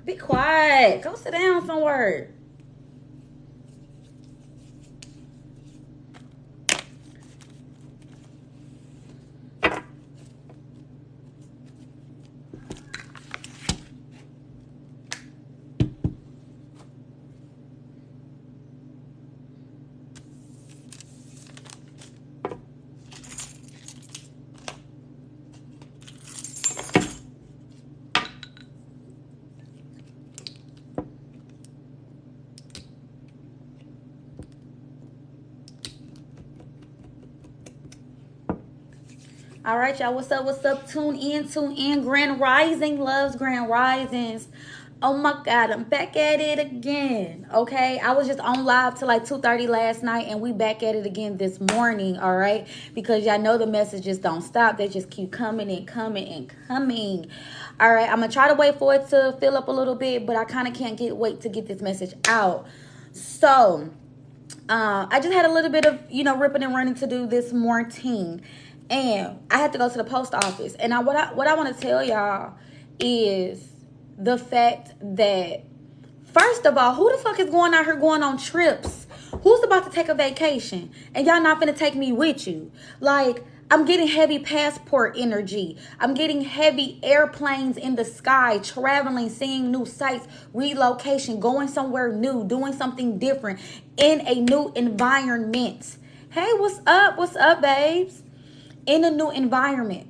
Be quiet. Go sit down somewhere. All right, y'all. What's up? What's up? Tune in. Tune in. Grand Rising loves Grand Risings. Oh my God, I'm back at it again. Okay, I was just on live till like 2:30 last night, and we back at it again this morning. All right, because y'all know the messages don't stop; they just keep coming and coming and coming. All right, I'm gonna try to wait for it to fill up a little bit, but I kind of can't wait to get this message out. So, I just had a little bit of ripping and running to do this morning. And I had to go to the post office. And what I want to tell y'all is the fact that, first of all, who the fuck is going out here going on trips? Who's about to take a vacation? And y'all not finna take me with you? Like, I'm getting heavy passport energy. I'm getting heavy airplanes in the sky, traveling, seeing new sights, relocation, going somewhere new, doing something different in a new environment. Hey, what's up? What's up, babes? In a new environment,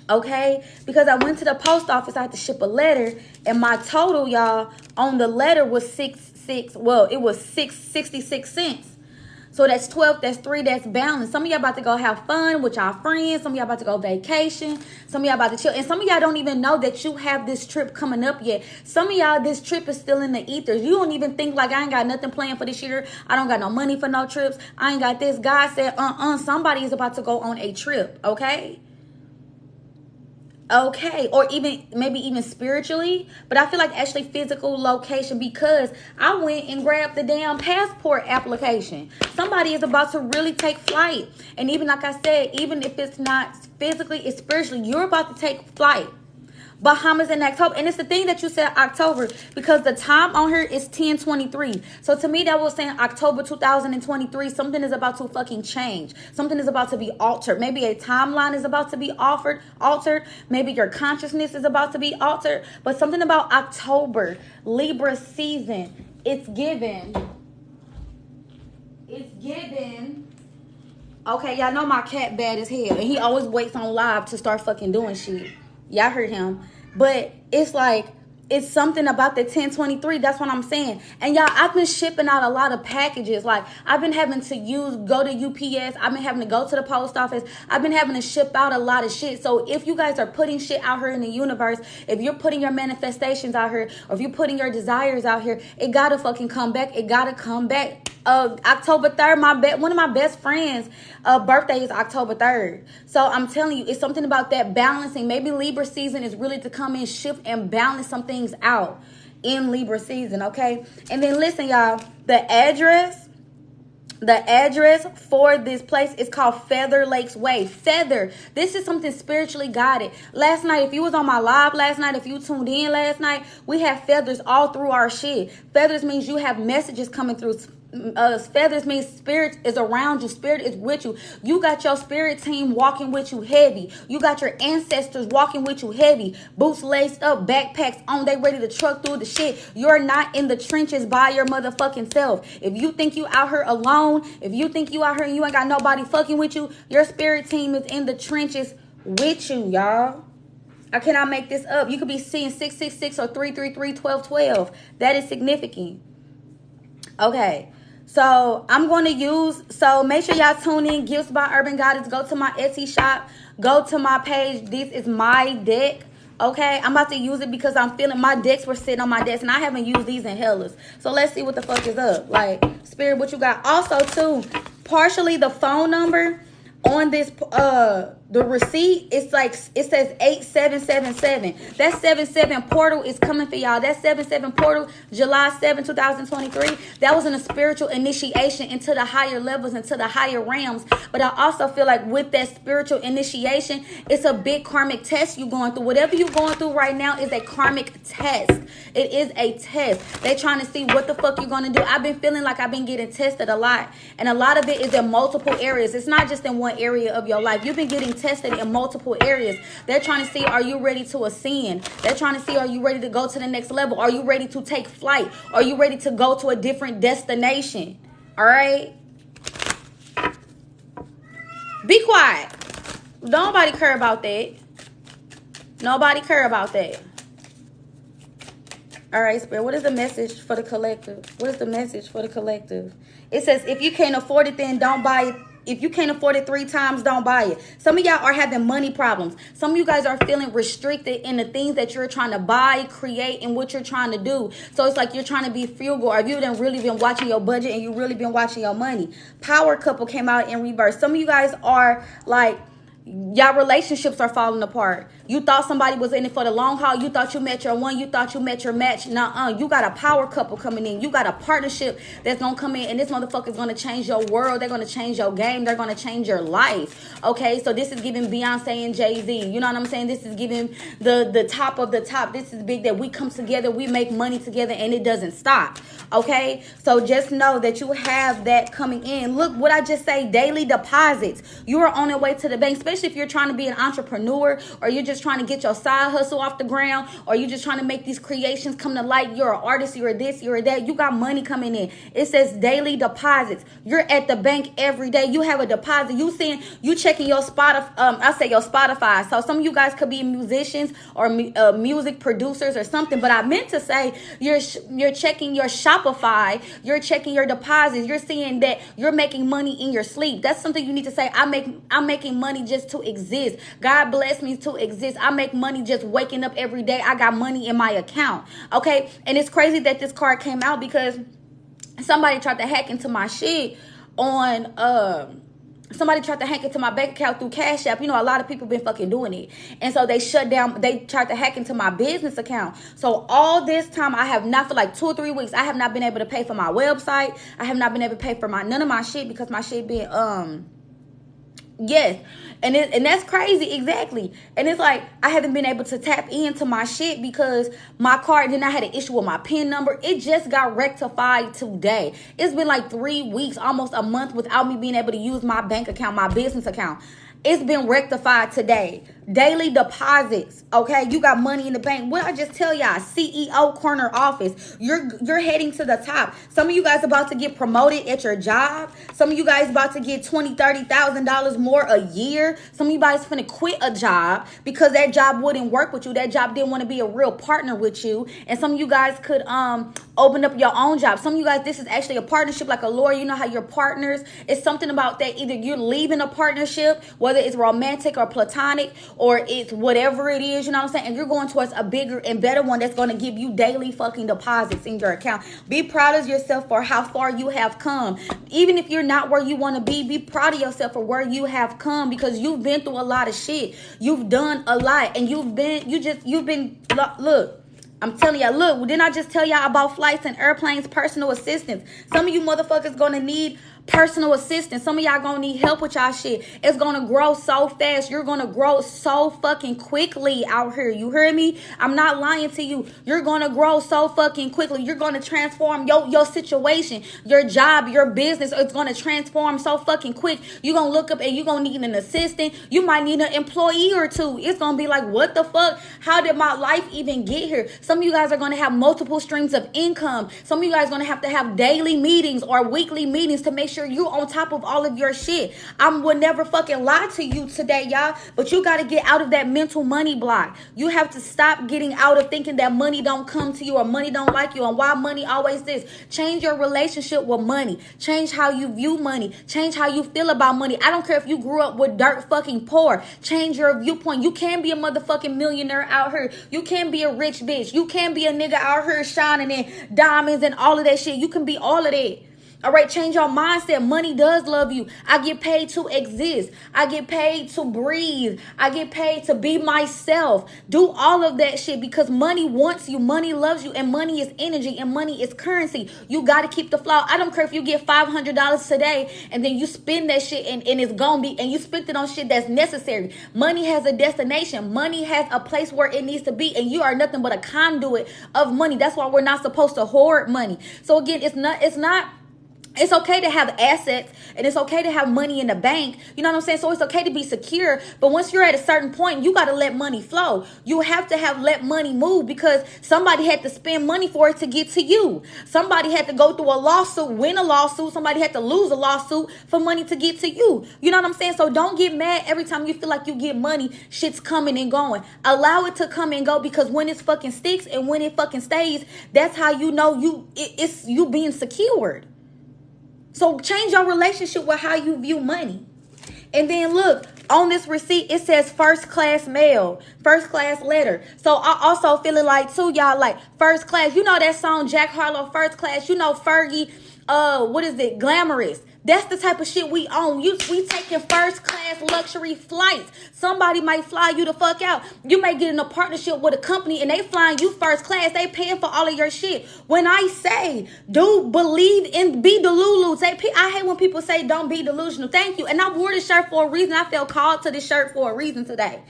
okay? Because I went to the post office, I had to ship a letter, and my total, y'all, on the letter was it was 66 cents. So that's 12, that's 3, that's balance. Some of y'all about to go have fun with y'all friends. Some of y'all about to go vacation. Some of y'all about to chill. And some of y'all don't even know that you have this trip coming up yet. Some of y'all, this trip is still in the ethers. You don't even think like, I ain't got nothing planned for this year. I don't got no money for no trips. I ain't got this. God said, somebody is about to go on a trip, okay? Okay, or maybe even spiritually, but I feel like actually physical location, because I went and grabbed the damn passport application. Somebody is about to really take flight. And even like I said, even if it's not physically, it's spiritually, you're about to take flight. Bahamas in October. And it's the thing that you said October, because the time on here is 10/23. So to me, that was saying October 2023. Something is about to fucking change. Something is about to be altered. Maybe a timeline is about to be altered. Maybe your consciousness is about to be altered. But something about October, Libra season, it's given. Okay, y'all know my cat bad as hell. And he always waits on live to start fucking doing shit. Y'all heard him. But it's like, it's something about the 10/23. That's what I'm saying. And y'all, I've been shipping out a lot of packages. Like, I've been having to go to UPS. I've been having to go to the post office. I've been having to ship out a lot of shit. So if you guys are putting shit out here in the universe, if you're putting your manifestations out here, or if you're putting your desires out here, it gotta fucking come back. It gotta come back. October 3rd, one of my best friends' birthday is October 3rd. So I'm telling you, it's something about that balancing. Maybe Libra season is really to come in, shift, and balance some things out in Libra season, okay? And then listen, y'all, the address for this place is called Feather Lakes Way. Feather. This is something spiritually guided. Last night, if you was on my live last night, if you tuned in last night, we have feathers all through our shit. Feathers means you have messages coming through. Feathers means spirit is around you. Spirit is with you. You got your spirit team walking with you heavy. You got your ancestors walking with you heavy. Boots laced up, backpacks on. They ready to truck through the shit. You're not in the trenches by your motherfucking self. If you think you out here alone, if you think you out here and you ain't got nobody fucking with you, your spirit team is in the trenches with you, y'all. I cannot make this up. You could be seeing 666 or 333-1212. That is significant. Okay. So I'm going to so make sure y'all tune in. Gifts by Urban Goddess. Go to my Etsy shop. Go to my page. This is my deck. Okay. I'm about to use it because I'm feeling my decks were sitting on my desk. And I haven't used these in hellas. So let's see what the fuck is up. Like, Spirit, what you got? Also, too, partially the phone number on this The receipt, it's like, it says 8777. That 77 portal is coming for y'all. That 77 portal, July 7, 2023, that was in a spiritual initiation into the higher levels, into the higher realms. But I also feel like with that spiritual initiation, it's a big karmic test you're going through. Whatever you're going through right now is a karmic test. It is a test. They're trying to see what the fuck you're going to do. I've been feeling like I've been getting tested a lot. And a lot of it is in multiple areas. It's not just in one area of your life. You've been getting tested in multiple areas. They're trying to see, are you ready to ascend? They're trying to see, are you ready to go to the next level? Are you ready to take flight? Are you ready to go to a different destination? All right? Be quiet. Nobody care about that. Nobody care about that. All right, Spirit, what is the message for the collective? What is the message for the collective? It says, if you can't afford it, then don't buy it. If you can't afford it 3 times, don't buy it. Some of y'all are having money problems. Some of you guys are feeling restricted in the things that you're trying to buy, create, and what you're trying to do. So it's like you're trying to be frugal, or you've really been watching your budget and you really been watching your money. Power couple came out in reverse. Some of you guys are like, y'all relationships are falling apart. You thought somebody was in it for the long haul. You thought you met your one. You thought you met your match. Nuh-uh. You got a power couple coming in. You got a partnership that's going to come in. And this motherfucker is going to change your world. They're going to change your game. They're going to change your life. Okay? So this is giving Beyonce and Jay-Z. You know what I'm saying? This is giving the top of the top. This is big that we come together. We make money together and it doesn't stop. Okay? So just know that you have that coming in. Look what I just say. Daily deposits. You are on your way to the bank, especially if you're trying to be an entrepreneur, or you're just trying to get your side hustle off the ground, or you're just trying to make these creations come to light. You're an artist, you're this, you're that. You got money coming in. It says daily deposits. You're at the bank every day. You have a deposit. You checking your Spotify. Your Spotify. So some of you guys could be musicians or music producers or something. But I meant to say you're checking your Shopify. You're checking your deposits. You're seeing that you're making money in your sleep. That's something you need to say. I'm making money just to exist. God bless me to exist. I make money just waking up every day. I got money in my account. Okay. And it's crazy that this card came out because somebody tried to hack into my shit on somebody tried to hack into my bank account through Cash App. You know, a lot of people been fucking doing it. And so they tried to hack into my business account. So all this time, I have not, for like 2 or 3 weeks, I have not been able to pay for my website. I have not been able to pay for none of my shit because my shit been, yes. And that's crazy. Exactly. And it's like, I haven't been able to tap into my shit because my card, then I had an issue with my PIN number. It just got rectified today. It's been like 3 weeks, almost a month without me being able to use my bank account, my business account. It's been rectified today. Daily deposits. Okay, you got money in the bank. What I just tell y'all, CEO corner office. You're heading to the top. Some of you guys about to get promoted at your job. Some of you guys about to get $20,000-$30,000 more a year. Some of you guys finna quit a job because that job wouldn't work with you. That job didn't want to be a real partner with you. And some of you guys could open up your own job. Some of you guys, this is actually a partnership like a lawyer. You know how you're partners. It's something about that. Either you're leaving a partnership, whether it's romantic or platonic, or it's whatever it is, you know what I'm saying? And you're going towards a bigger and better one that's going to give you daily fucking deposits in your account. Be proud of yourself for how far you have come. Even if you're not where you want to be proud of yourself for where you have come, because you've been through a lot of shit. You've done a lot, and you've been, look, I'm telling y'all, look, didn't I just tell y'all about flights and airplanes, personal assistance? Some of you motherfuckers going to need personal assistance. Some of y'all gonna need help with y'all shit. It's gonna grow so fast. You're gonna grow so fucking quickly out here. You hear me? I'm not lying to you. You're gonna grow so fucking quickly. You're gonna transform your situation, your job, your business. It's gonna transform so fucking quick. You're gonna look up and you're gonna need an assistant. You might need an employee or two. It's gonna be like, what the fuck? How did my life even get here? Some of you guys are gonna have multiple streams of income. Some of you guys are gonna have daily meetings or weekly meetings to make sure you on top of all of your shit. I would never fucking lie to you today, y'all. But you got to get out of that mental money block. You have to stop getting out of thinking that money don't come to you or money don't like you and why money always this. Change your relationship with money. Change how you view money. Change how you feel about money. I don't care if you grew up with dirt fucking poor. Change your viewpoint. You can be a motherfucking millionaire out here. You can be a rich bitch. You can be a nigga out here shining in diamonds and all of that shit. You can be all of that. All right, change your mindset. Money does love you. I get paid to exist. I get paid to breathe. I get paid to be myself. Do all of that shit because money wants you. Money loves you. And money is energy. And money is currency. You got to keep the flow. I don't care if you get $500 today and then you spend that shit and it's going to be, and you spent it on shit that's necessary. Money has a destination. Money has a place where it needs to be. And you are nothing but a conduit of money. That's why we're not supposed to hoard money. So again, it's okay to have assets and it's okay to have money in the bank. You know what I'm saying? So it's okay to be secure. But once you're at a certain point, you got to let money flow. You have to let money move because somebody had to spend money for it to get to you. Somebody had to go through a lawsuit, win a lawsuit. Somebody had to lose a lawsuit for money to get to you. You know what I'm saying? So don't get mad every time you feel like you get money. Shit's coming and going. Allow it to come and go because when it fucking sticks and when it fucking stays, that's how you know it's you being secured. So change your relationship with how you view money. And then look, on this receipt, it says first class mail, first class letter. So I also feeling like too, y'all, like first class. You know that song, Jack Harlow, First Class. You know Fergie, what is it? Glamorous. That's the type of shit we own. We taking first class luxury flights. Somebody might fly you the fuck out. You may get in a partnership with a company and they flying you first class. They paying for all of your shit. When I say, believe in, be delulu. I hate when people say don't be delusional. Thank you. And I wore this shirt for a reason. I felt called to this shirt for a reason today.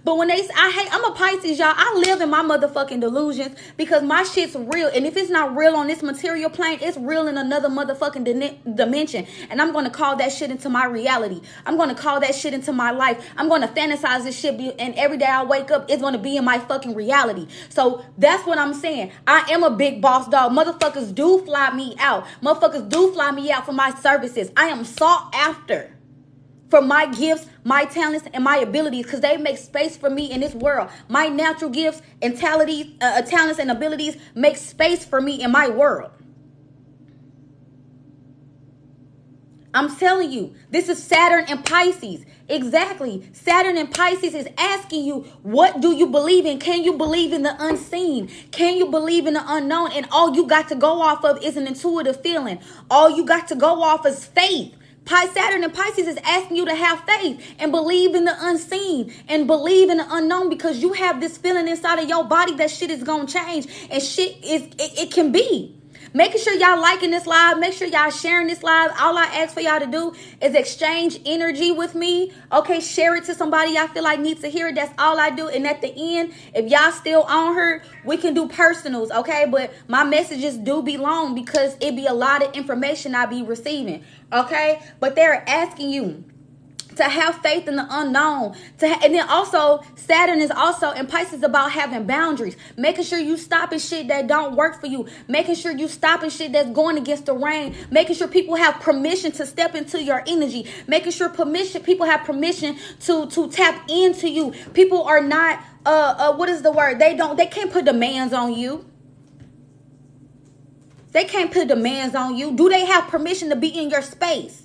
But when I'm a Pisces, y'all. I live in my motherfucking delusions because my shit's real. And if it's not real on this material plane, it's real in another motherfucking dimension. And I'm going to call that shit into my reality. I'm going to call that shit into my life. I'm going to fantasize this shit. And every day I wake up, it's going to be in my fucking reality. So that's what I'm saying. I am a big boss dog. Motherfuckers do fly me out. Motherfuckers do fly me out for my services. I am sought after for my gifts, my talents, and my abilities because they make space for me in this world. My natural gifts and talents and abilities make space for me in my world. I'm telling you, this is Saturn and Pisces. Exactly. Saturn and Pisces is asking you, what do you believe in? Can you believe in the unseen? Can you believe in the unknown? And all you got to go off of is an intuitive feeling. All you got to go off is faith. Saturn and Pisces is asking you to have faith and believe in the unseen and believe in the unknown because you have this feeling inside of your body that shit is going to change and shit it can be. Making sure y'all liking this live. Make sure y'all sharing this live. All I ask for y'all to do is exchange energy with me. Okay, share it to somebody y'all feel like needs to hear it. That's all I do. And at the end, if y'all still on her, we can do personals, okay? But my messages do be long because it be a lot of information I be receiving, okay? But they're asking you to have faith in the unknown. And then also, Saturn is also in Pisces about having boundaries. Making sure you stopping shit that don't work for you. Making sure you stopping shit that's going against the rain. Making sure people have permission to step into your energy. Making sure people have permission to tap into you. People are not, what is the word? They can't put demands on you. They can't put demands on you. Do they have permission to be in your space?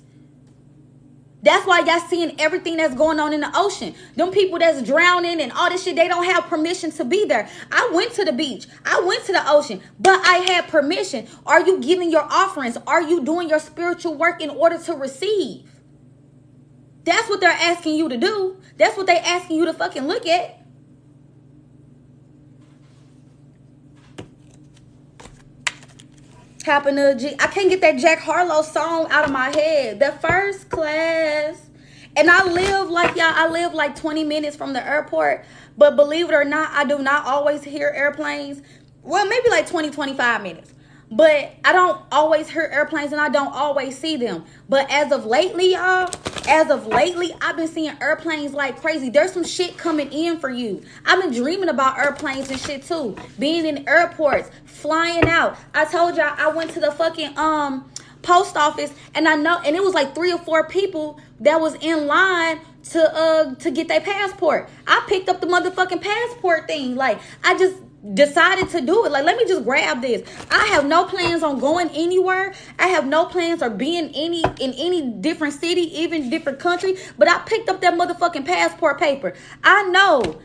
That's why y'all seeing everything that's going on in the ocean. Them people that's drowning and all this shit, they don't have permission to be there. I went to the beach. I went to the ocean, but I had permission. Are you giving your offerings? Are you doing your spiritual work in order to receive? That's what they're asking you to do. That's what they're asking you to fucking look at. I can't get that Jack Harlow song out of my head. The first class. And I live like 20 minutes from the airport. But believe it or not, I do not always hear airplanes. Well, maybe like 25 minutes. But I don't always hear airplanes and I don't always see them. But as of lately, y'all, I've been seeing airplanes like crazy. There's some shit coming in for you. I've been dreaming about airplanes and shit too. Being in airports, flying out. I told y'all I went to the fucking post office and it was like 3 or 4 people that was in line to get their passport. I picked up the motherfucking passport thing. Like I just decided to do it. Like, let me just grab this. I have no plans on going anywhere. I have no plans or being in any different city, even different country. But I picked up that motherfucking passport paper. I know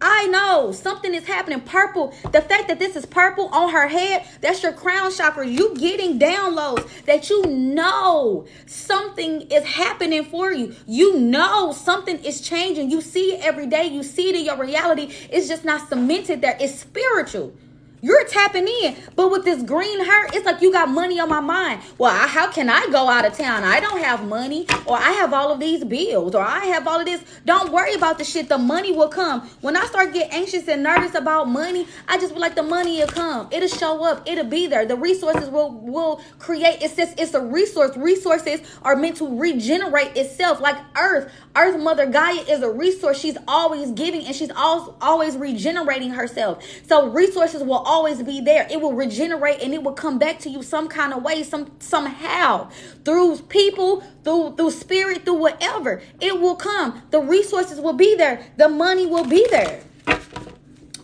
I know something is happening. Purple, the fact that this is purple on her head, that's your crown chakra. You getting downloads that you know something is happening for you. You know something is changing. You see it every day. You see it in your reality. It's just not cemented there. It's spiritual. You're tapping in. But with this green heart, it's like you got money on my mind. Well, how can I go out of town? I don't have money. Or I have all of these bills. Or I have all of this. Don't worry about the shit. The money will come. When I start getting anxious and nervous about money, I just feel like the money will come. It'll show up. It'll be there. The resources will create. It's a resource. Resources are meant to regenerate itself. Like Earth. Earth Mother Gaia is a resource. She's always giving and she's always regenerating herself. So resources will always be there. It will regenerate and it will come back to you some kind of way, somehow, through people, through spirit, through whatever. It will come. The resources will be there. The money will be there.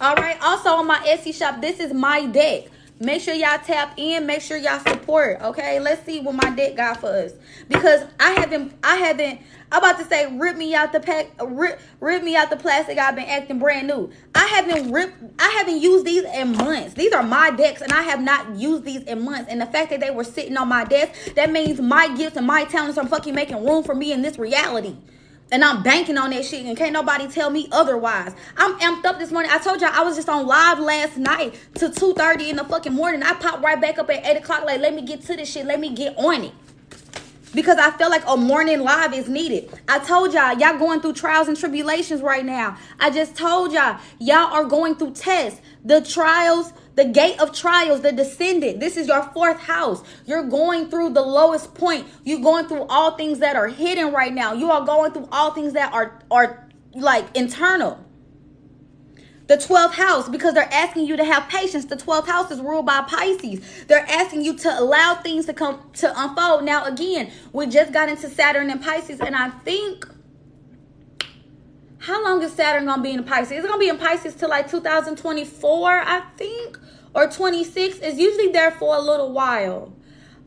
All right. Also on my Etsy shop, this is my deck. Make sure y'all tap in. Make sure y'all support. Okay. Let's see what my deck got for us. Because I'm about to say rip me out the pack, rip me out the plastic. I've been acting brand new. I haven't used these in months. These are my decks and I have not used these in months. And the fact that they were sitting on my desk, that means my gifts and my talents are fucking making room for me in this reality. And I'm banking on that shit and can't nobody tell me otherwise. I'm amped up this morning. I told y'all I was just on live last night till 2:30 in the fucking morning. I popped right back up at 8 o'clock like, let me get to this shit. Let me get on it. Because I feel like a morning live is needed. I told y'all going through trials and tribulations right now. I just told y'all are going through tests. The trials, the gate of trials, the descendant. This is your 4th house. You're going through the lowest point. You're going through all things that are hidden right now. You are going through all things that are like internal. The 12th house, because they're asking you to have patience. The 12th house is ruled by Pisces. They're asking you to allow things to unfold. Now, again, we just got into Saturn and Pisces, and I think, how long is Saturn going to be in Pisces? It's going to be in Pisces till like 2024, I think, or 26. It's usually there for a little while.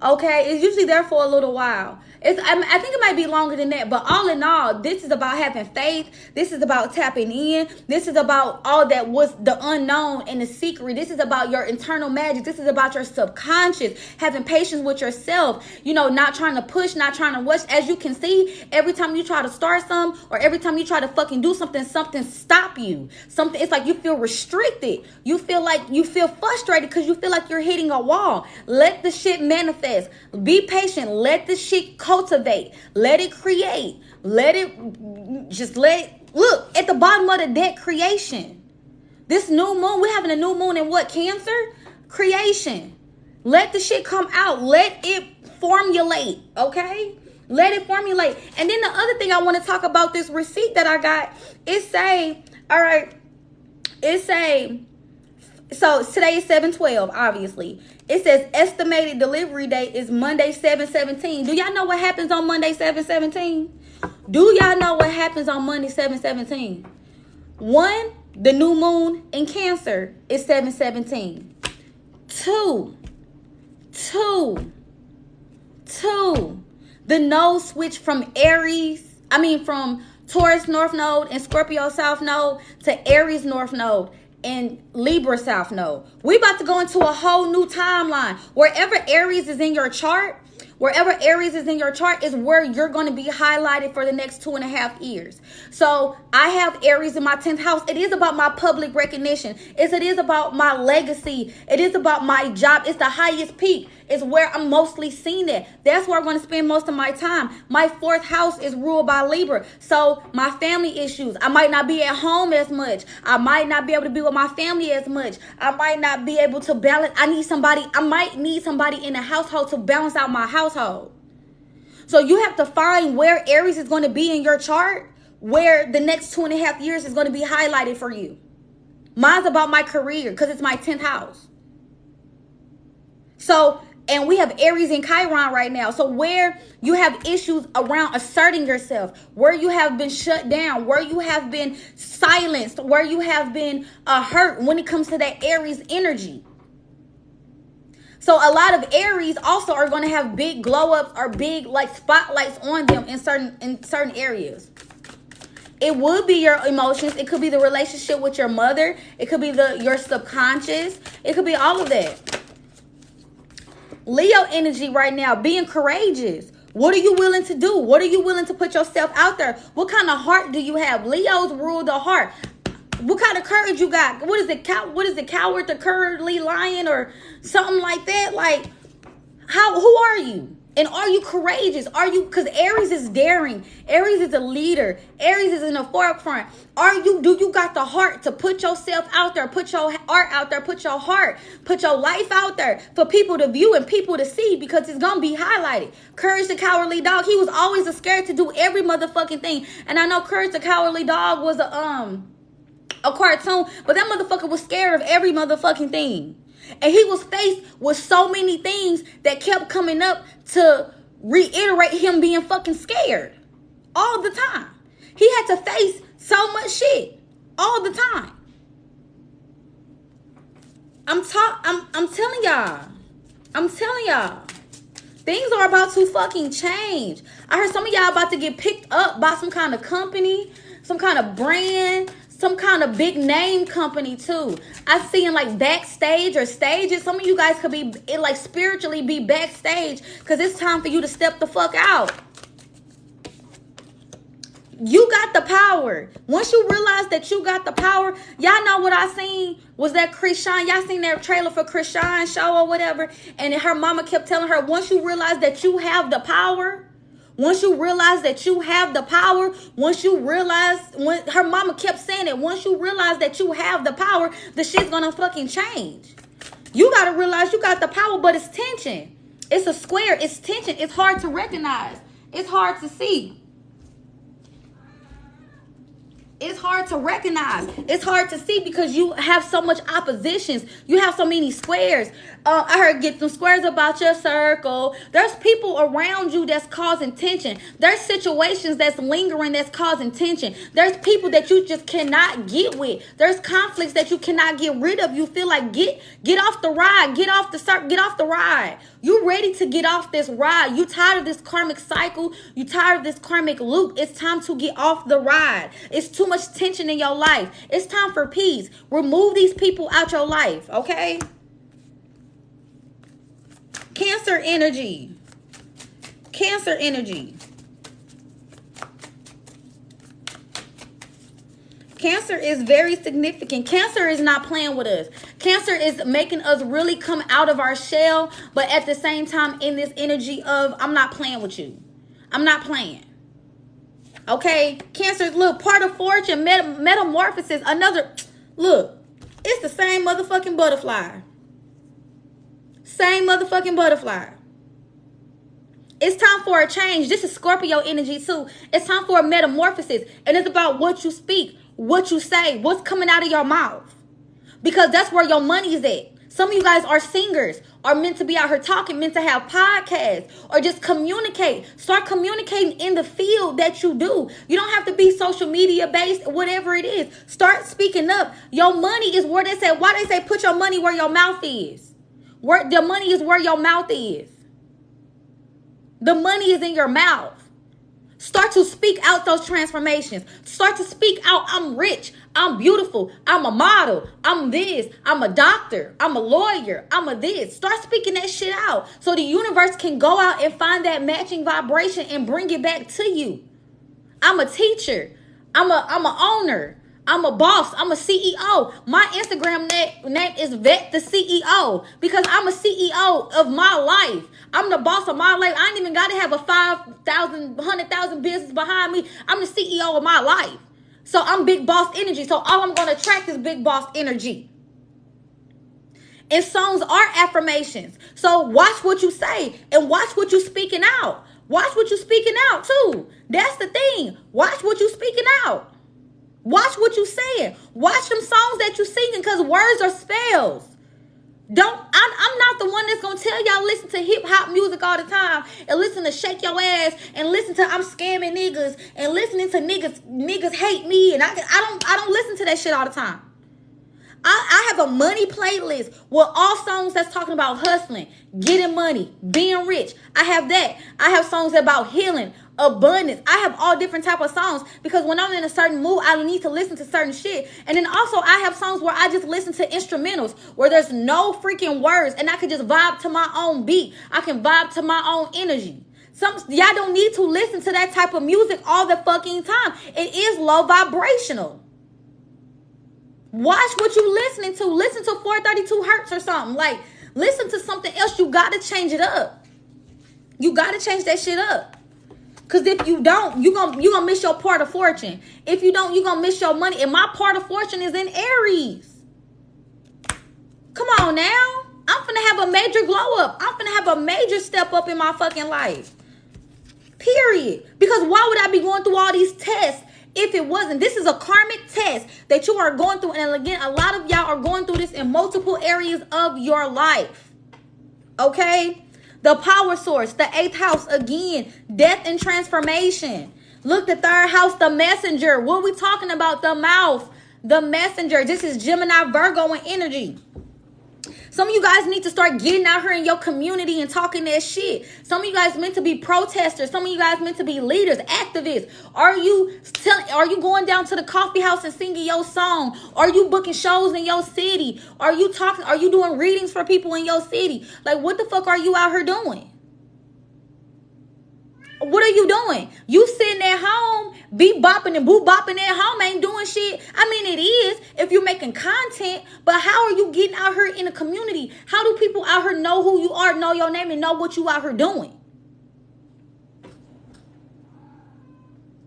Okay, it's usually there for a little while. I think it might be longer than that, but all in all, this is about having faith. This is about tapping in. This is about all that was the unknown and the secret. This is about your internal magic. This is about your subconscious, having patience with yourself, not trying to push, not trying to rush. As you can see, every time you try to start something or every time you try to fucking do something stop you. It's like you feel restricted. You feel frustrated because you feel like you're hitting a wall. Let the shit manifest. Be patient. Let the shit cultivate. Let it create. Look at the bottom of the deck, creation. This new moon, we're having a new moon in what? Cancer? Creation. Let the shit come out. Let it formulate. Okay? Let it formulate. And then the other thing I want to talk about, this receipt that I got, so today is 7/12, obviously. It says estimated delivery date is Monday 7/17. Do y'all know what happens on Monday 7/17? Do y'all know what happens on Monday 7/17? 1, the new moon in Cancer is 7/17. 2, the node switch from Taurus North Node and Scorpio South Node to Aries North Node and Libra South Node. We about to go into a whole new timeline. Wherever Aries is in your chart is where you're going to be highlighted for the next 2.5 years. So I have Aries in my 10th house. It is about my public recognition. It is about my legacy. It is about my job. It's the highest peak. It's where I'm mostly seen at. That's where I'm going to spend most of my time. My 4th house is ruled by Libra. So my family issues, I might not be at home as much. I might not be able to be with my family as much. I might not be able to balance. I might need somebody in the household to balance out my household. So you have to find where Aries is going to be in your chart, where the next 2.5 years is going to be highlighted for you. Mine's about my career because it's my 10th house. So, and we have Aries and Chiron right now. So where you have issues around asserting yourself, where you have been shut down, where you have been silenced, where you have been hurt when it comes to that Aries energy. So a lot of Aries also are going to have big glow ups or big like spotlights on them in certain areas. It would be your emotions. It could be the relationship with your mother. It could be your subconscious. It could be all of that. Leo energy right now, being courageous. What are you willing to do? What are you willing to put yourself out there? What kind of heart do you have? Leos rule the heart. What kind of courage you got? What is it? Coward, the cowardly lion, or something like that? Like, who are you? And are you courageous? Are you, because Aries is daring. Aries is a leader. Aries is in the forefront. Do you got the heart to put yourself out there, put your art out there, put your heart, put your life out there for people to view and people to see, because it's going to be highlighted. Courage the Cowardly Dog. He was always scared to do every motherfucking thing. And I know Courage the Cowardly Dog was a cartoon, but that motherfucker was scared of every motherfucking thing. And he was faced with so many things that kept coming up to reiterate him being fucking scared all the time. He had to face so much shit all the time. I'm telling y'all. Things are about to fucking change. I heard some of y'all about to get picked up by some kind of company, some kind of brand, some kind of big name company too. I see in like backstage or stages. Some of you guys could be like spiritually be backstage, because it's time for you to step the fuck out. You got the power. Once you realize that you got the power, y'all know what I seen was that Krishan. Y'all seen that trailer for Krishan show or whatever, and her mama kept telling her, once you realize that you have the power, once you realize that you have the power, once you realize, when her mama kept saying it, once you realize that you have the power, the shit's gonna fucking change. You gotta realize you got the power, but it's tension. It's a square, it's tension. It's hard to recognize. It's hard to see. It's hard to recognize. It's hard to see because you have so much oppositions. You have so many squares. I heard get some squares about your circle. There's people around you that's causing tension. There's situations that's lingering that's causing tension. There's people that you just cannot get with. There's conflicts that you cannot get rid of. You feel like get off the ride. Get off the ride. You ready to get off this ride. You tired of this karmic cycle. You tired of this karmic loop. It's time to get off the ride. It's too much tension in your life. It's time for peace. Remove these people out your life, okay? Cancer energy. Cancer energy. Cancer is very significant. Cancer is not playing with us. Cancer is making us really come out of our shell, but at the same time in this energy of, I'm not playing with you. I'm not playing. Okay? Cancer is a little part of fortune, metamorphosis, another, look, it's the same motherfucking butterfly. Same motherfucking butterfly. It's time for a change. This is Scorpio energy too. It's time for a metamorphosis. And it's about what you speak, what you say, what's coming out of your mouth. Because that's where your money is at. Some of you guys are singers, are meant to be out here talking, meant to have podcasts, or just communicate. Start communicating in the field that you do. You don't have to be social media based, whatever it is. Start speaking up. Your money is where they say, why they say put your money where your mouth is. Where the money is where your mouth is. The money is in your mouth. Start to speak out those transformations. Start to speak out, I'm rich, I'm beautiful, I'm a model, I'm this, I'm a doctor, I'm a lawyer, I'm a this. Start speaking that shit out so the universe can go out and find that matching vibration and bring it back to you. I'm a teacher, I'm a owner, I'm a boss, I'm a CEO. My Instagram name is Vet the CEO because I'm a CEO of my life. I'm the boss of my life. I ain't even got to have a 5,000, 100,000 business behind me. I'm the CEO of my life. So I'm big boss energy. So all I'm going to attract is big boss energy. And songs are affirmations. So watch what you say and watch what you speaking out. Watch what you speaking out too. That's the thing. Watch what you speaking out. Watch what you saying. Watch them songs that you singing because words are spells. I'm not the one that's gonna tell y'all listen to hip hop music all the time and listen to Shake Your Ass and listen to I'm Scamming Niggas and listening to niggas hate me and I don't listen to that shit all the time. I have a money playlist with all songs that's talking about hustling, getting money, being rich. I have that. I have songs about healing, abundance. I have all different type of songs because when I'm in a certain mood, I need to listen to certain shit. And then also I have songs where I just listen to instrumentals where there's no freaking words and I can just vibe to my own beat. I can vibe to my own energy. Y'all don't need to listen to that type of music all the fucking time. It is low vibrational. Watch what you listening to. Listen to 432 hertz or something. Like, listen to something else. You got to change it up. You got to change that shit up. Because if you don't, you're gonna miss your part of fortune. If you don't, you're going to miss your money. And my part of fortune is in Aries. Come on now. I'm finna have a major glow up. I'm finna have a major step up in my fucking life. Period. Because why would I be going through all these tests if it wasn't? This is a karmic test that you are going through. And again, a lot of y'all are going through this in multiple areas of your life. Okay? The power source, the 8th house, again, death and transformation. Look, the 3rd house, the messenger. What are we talking about? The mouth, the messenger. This is Gemini, Virgo, and energy. Some of you guys need to start getting out here in your community and talking that shit. Some of you guys meant to be protesters. Some of you guys meant to be leaders, activists. Are you going down to the coffee house and singing your song? Are you booking shows in your city? Are you doing readings for people in your city? Like, what the fuck are you out here doing? What are you doing? You sitting at home, be bopping and boo bopping at home, ain't doing shit. I mean, it is if you're making content, but how are you getting out here in the community? How do people out here know who you are, know your name, and know what you out here doing?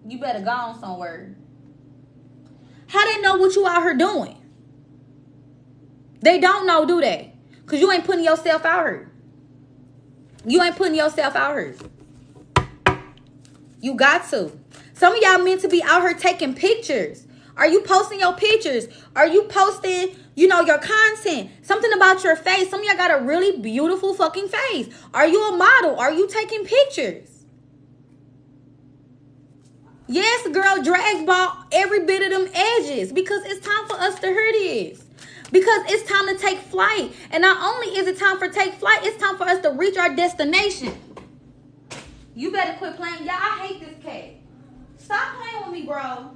You better go on somewhere. How they know what you out here doing? They don't know, do they? Because you ain't putting yourself out here. You ain't putting yourself out here. You got to. Some of y'all meant to be out here taking pictures. Are you posting your pictures? Are you posting, your content? Something about your face. Some of y'all got a really beautiful fucking face. Are you a model? Are you taking pictures? Yes, girl, drag ball every bit of them edges because it's time for us to hear this. Because it's time to take flight. And not only is it time for take flight, it's time for us to reach our destination. You better quit playing. Y'all, I hate this cat. Stop playing with me, bro.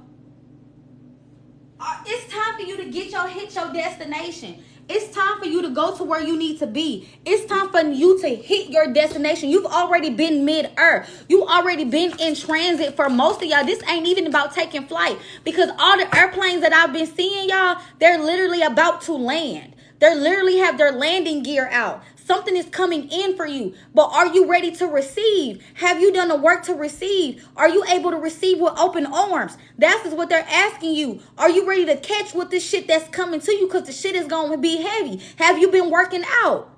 It's time for you to hit your destination. It's time for you to go to where you need to be. It's time for you to hit your destination. You've already been mid-earth. You already been in transit for most of y'all. This ain't even about taking flight. Because all the airplanes that I've been seeing, y'all, they're literally about to land. They literally have their landing gear out. Something is coming in for you. But are you ready to receive? Have you done the work to receive? Are you able to receive with open arms? That's what they're asking you. Are you ready to catch with this shit that's coming to you? Because the shit is going to be heavy. Have you been working out?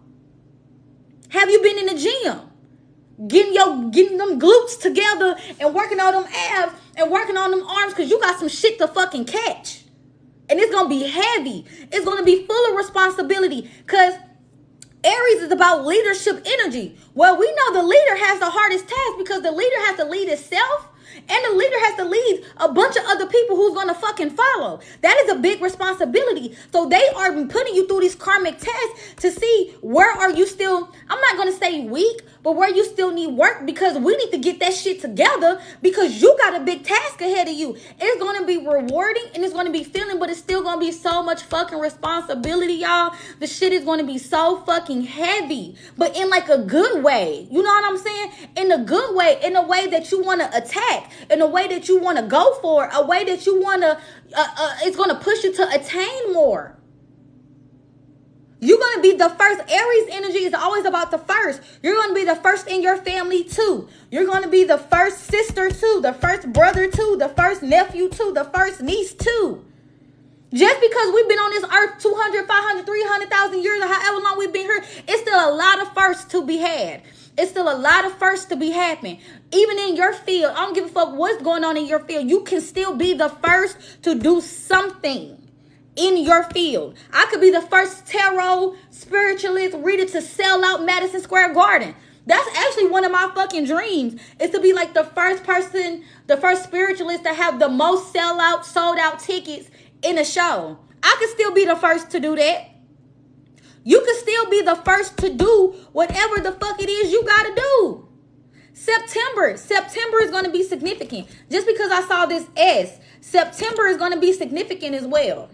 Have you been in the gym? Getting them glutes together and working on them abs and working on them arms because you got some shit to fucking catch. And it's going to be heavy. It's going to be full of responsibility because Aries is about leadership energy. Well, we know the leader has the hardest task because the leader has to lead itself and the leader has to lead a bunch of other people who's going to fucking follow. That is a big responsibility. So they are putting you through these karmic tests to see where are you still, I'm not going to say weak, but where you still need work because we need to get that shit together because you got a big task ahead of you. It's going to be rewarding and it's going to be filling, but it's still going to be so much fucking responsibility, y'all. The shit is going to be so fucking heavy, but in like a good way. You know what I'm saying? In a good way, in a way that you want to attack, in a way that you want to go for, a way that you want to, it's going to push you to attain more. You're going to be the first. Aries energy is always about the first. You're going to be the first in your family too. You're going to be the first sister too, the first brother too, the first nephew too, the first niece too. Just because we've been on this earth 200, 500, 300,000 years or however long we've been here, it's still a lot of firsts to be had. It's still a lot of firsts to be happening. Even in your field, I don't give a fuck what's going on in your field. You can still be the first to do something in your field. I could be the first tarot spiritualist reader to sell out Madison Square Garden. That's actually one of my fucking dreams, is to be like the first person, the first spiritualist to have the most sold out tickets in a show. I could still be the first to do that. You could still be the first to do whatever the fuck it is you gotta do. September is going to be significant. Just because I saw this S, September is going to be significant as well.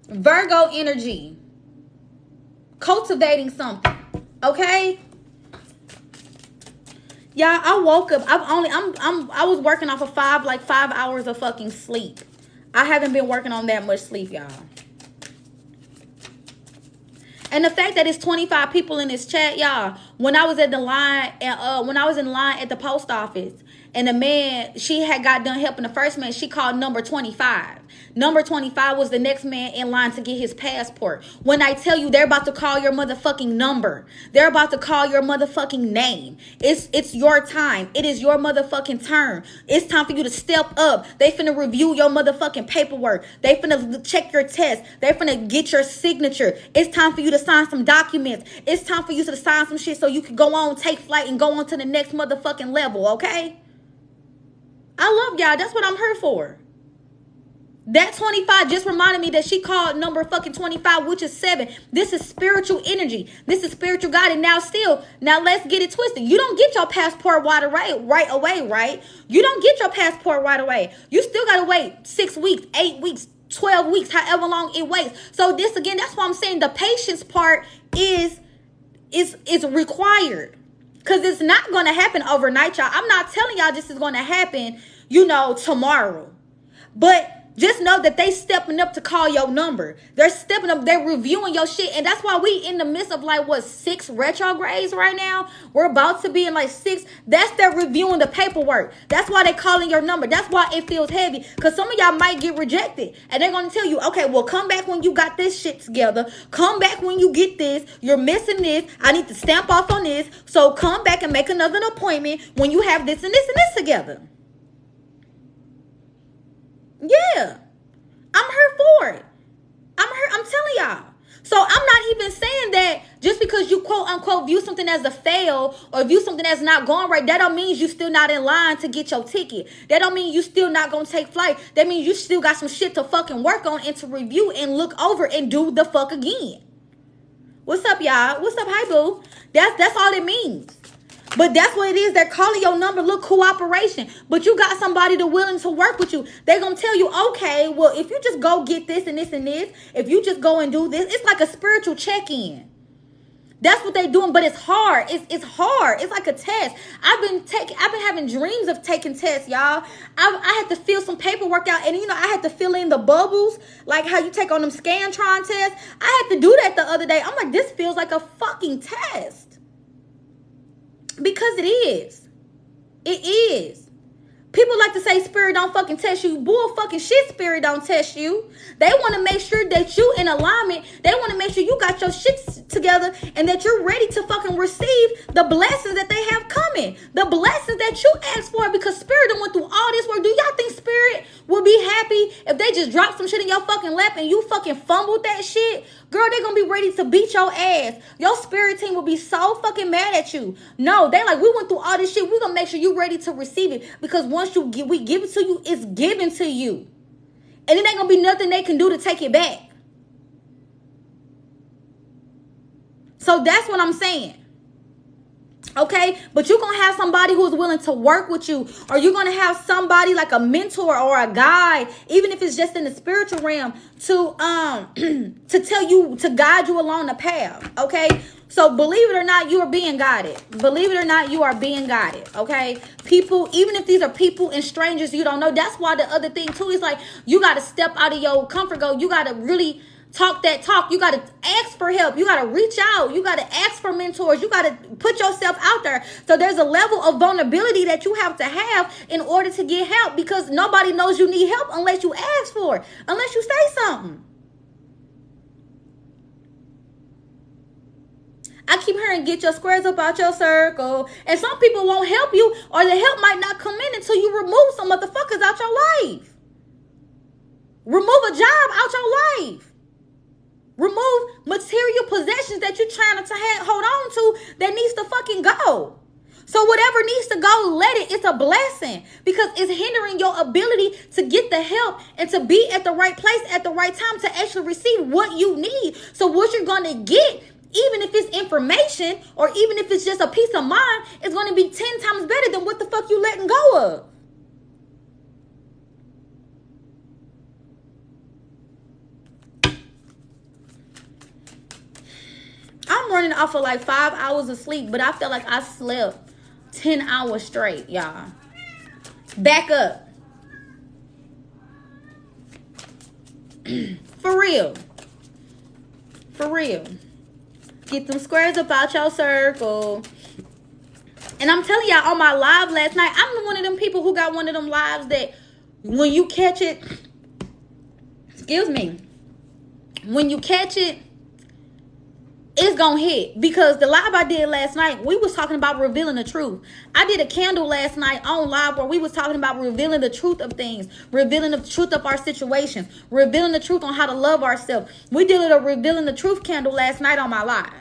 Virgo energy. Cultivating something. Okay? Y'all, I woke up. I was working off of 5 hours of fucking sleep. I haven't been working on that much sleep, y'all. And the fact that it's 25 people in this chat, y'all. When I was at the line, when I was in line at the post office, and the man, she had got done helping the first man, she called number 25. Number 25 was the next man in line to get his passport. When I tell you they're about to call your motherfucking number, they're about to call your motherfucking name. It's your time. It is your motherfucking turn. It's time for you to step up. They finna review your motherfucking paperwork. They finna check your test. They finna get your signature. It's time for you to sign some documents. It's time for you to sign some shit so you can go on, take flight, and go on to the next motherfucking level, okay? I love y'all. That's what I'm here for. That 25 just reminded me that she called number fucking 25, which is 7. This is spiritual energy. This is spiritual guidance. Now let's get it twisted. You don't get your passport right away, right? You don't get your passport right away. You still got to wait 6 weeks, 8 weeks, 12 weeks, however long it waits. So this, again, that's why I'm saying the patience part is required. Because it's not going to happen overnight, y'all. I'm not telling y'all this is going to happen, tomorrow. But just know that they stepping up to call your number. They're stepping up. They're reviewing your shit. And that's why we in the midst of 6 retrogrades right now. We're about to be in 6. That's their reviewing the paperwork. That's why they calling your number. That's why it feels heavy. Because some of y'all might get rejected. And they're going to tell you, okay, well, come back when you got this shit together. Come back when you get this. You're missing this. I need to stamp off on this. So come back and make another appointment when you have this and this and this together. Yeah, I'm here for it. I'm telling y'all. So I'm not even saying that just because you quote unquote view something as a fail or view something as not going right, that don't mean you still not in line to get your ticket. That don't mean you still not gonna take flight. That means you still got some shit to fucking work on and to review and look over and do the fuck again. What's up, y'all? What's up, hi boo? That's all it means. But that's what it is. They're calling your number. Look, cooperation. But you got somebody to willing to work with you. They're going to tell you, okay, well, if you just go get this and this and this, if you just go and do this, it's like a spiritual check-in. That's what they're doing, but it's hard. It's hard. It's like a test. I've been having dreams of taking tests, y'all. I had to fill some paperwork out, and I had to fill in the bubbles, like how you take on them Scantron tests. I had to do that the other day. I'm like, this feels like a fucking test. Because it is. It is. People like to say spirit don't fucking test you. Bull fucking shit, spirit don't test you. They want to make sure that you in alignment. They want to make sure you got your shit together and that you're ready to fucking receive the blessings that they have coming. The blessings that you asked for, because spirit done went through all this work. Do y'all think spirit will be happy if they just drop some shit in your fucking lap and you fucking fumbled that shit? Girl, they're going to be ready to beat your ass. Your spirit team will be so fucking mad at you. No, they like, we went through all this shit. We're going to make sure you're ready to receive it. Because once we give it to you, it's given to you. And it ain't going to be nothing they can do to take it back. So that's what I'm saying. Okay, but you're going to have somebody who's willing to work with you, or you're going to have somebody like a mentor or a guide, even if it's just in the spiritual realm, to tell you, to guide you along the path. Okay, so believe it or not, you are being guided. Believe it or not, you are being guided. Okay, people, even if these are people and strangers you don't know, that's why the other thing too is like, you got to step out of your comfort zone. You got to really talk that talk. You got to ask for help. You got to reach out. You got to ask for mentors. You got to put yourself out there. So there's a level of vulnerability that you have to have in order to get help, because nobody knows you need help unless you ask for it, unless you say something. I keep hearing get your squares up out your circle. And some people won't help you, or the help might not come in until you remove some motherfuckers out your life. Remove a job out your life. Remove material possessions that you're trying to hold on to that needs to fucking go. So whatever needs to go, let it. It's a blessing, because it's hindering your ability to get the help and to be at the right place at the right time to actually receive what you need. So what you're going to get even if it's information or even if it's just a peace of mind, it's going to be 10 times better than what the fuck you letting go of. I'm running off of like 5 hours of sleep, but I feel like I slept 10 hours straight, y'all. Back up. For real. For real. Get them squares up out your circle. And I'm telling y'all, on my live last night, I'm one of them people who got one of them lives that when you catch it, excuse me, when you catch it, it's gonna hit. Because the live I did last night, we was talking about revealing the truth. I did a candle last night on live where we was talking about revealing the truth of things, revealing the truth of our situations, revealing the truth on how to love ourselves. We did a revealing the truth candle last night on my live.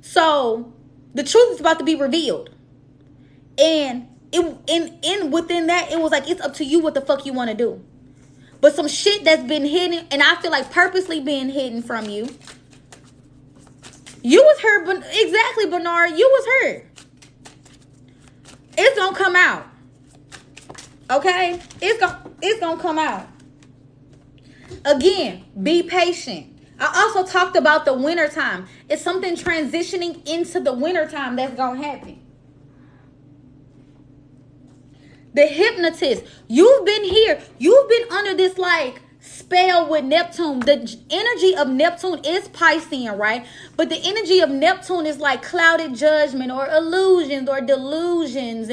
So the truth is about to be revealed. And within that, it was like, it's up to you what the fuck you want to do. But some shit that's been hidden, and I feel like purposely being hidden from you. You was hurt, but exactly, Bernard, you was hurt. It's gonna come out. Okay? It's gonna come out. Again, be patient. I also talked about the winter time. It's something transitioning into the winter time that's gonna happen. The hypnotist, you've been here. You've been under this like spell with Neptune. The energy of Neptune is Piscean, right? But the energy of Neptune is like clouded judgment or illusions or delusions.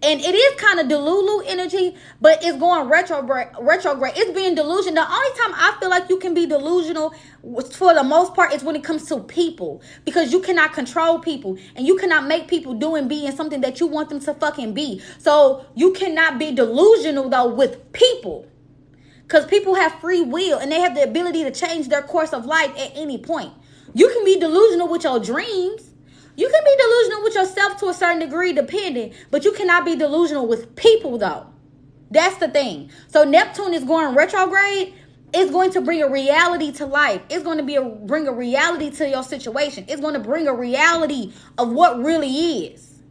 And it is kind of Delulu energy, but it's going retrograde. It's being delusional. The only time I feel like you can be delusional for the most part is when it comes to people, because you cannot control people and you cannot make people do and be in something that you want them to fucking be. So you cannot be delusional though with people, because people have free will and they have the ability to change their course of life at any point. You can be delusional with your dreams. You can be delusional with yourself to a certain degree, depending, but you cannot be delusional with people though. That's the thing. So Neptune is going retrograde. It's going to bring a reality to life. It's going to bring a reality to your situation. It's going to bring a reality of what really is.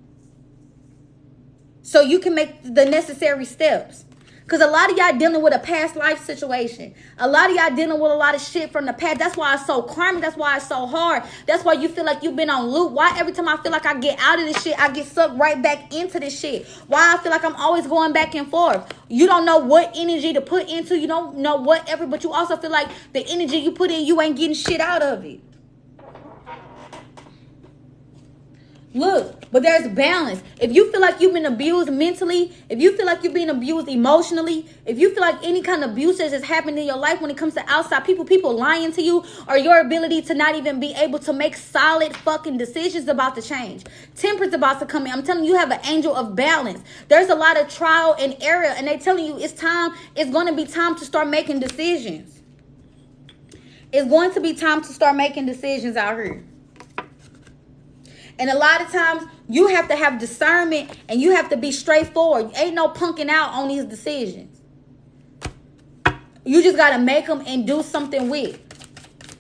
So you can make the necessary steps. Because a lot of y'all dealing with a past life situation. A lot of y'all dealing with a lot of shit from the past. That's why it's so karmic. That's why it's so hard. That's why you feel like you've been on loop. Why every time I feel like I get out of this shit, I get sucked right back into this shit. Why I feel like I'm always going back and forth. You don't know what energy to put into. You don't know whatever. But you also feel like the energy you put in, you ain't getting shit out of it. Look, but there's balance. If you feel like you've been abused mentally, if you feel like you're being abused emotionally, if you feel like any kind of abuse that's happened in your life when it comes to outside people lying to you, or your ability to not even be able to make solid fucking decisions about to change. Temperance about to come in. I'm telling you, you have an angel of balance. There's a lot of trial and error, and they telling you it's time. It's going to be time to start making decisions. It's going to be time to start making decisions out here. And a lot of times you have to have discernment and you have to be straightforward. Ain't no punking out on these decisions. You just got to make them and do something with.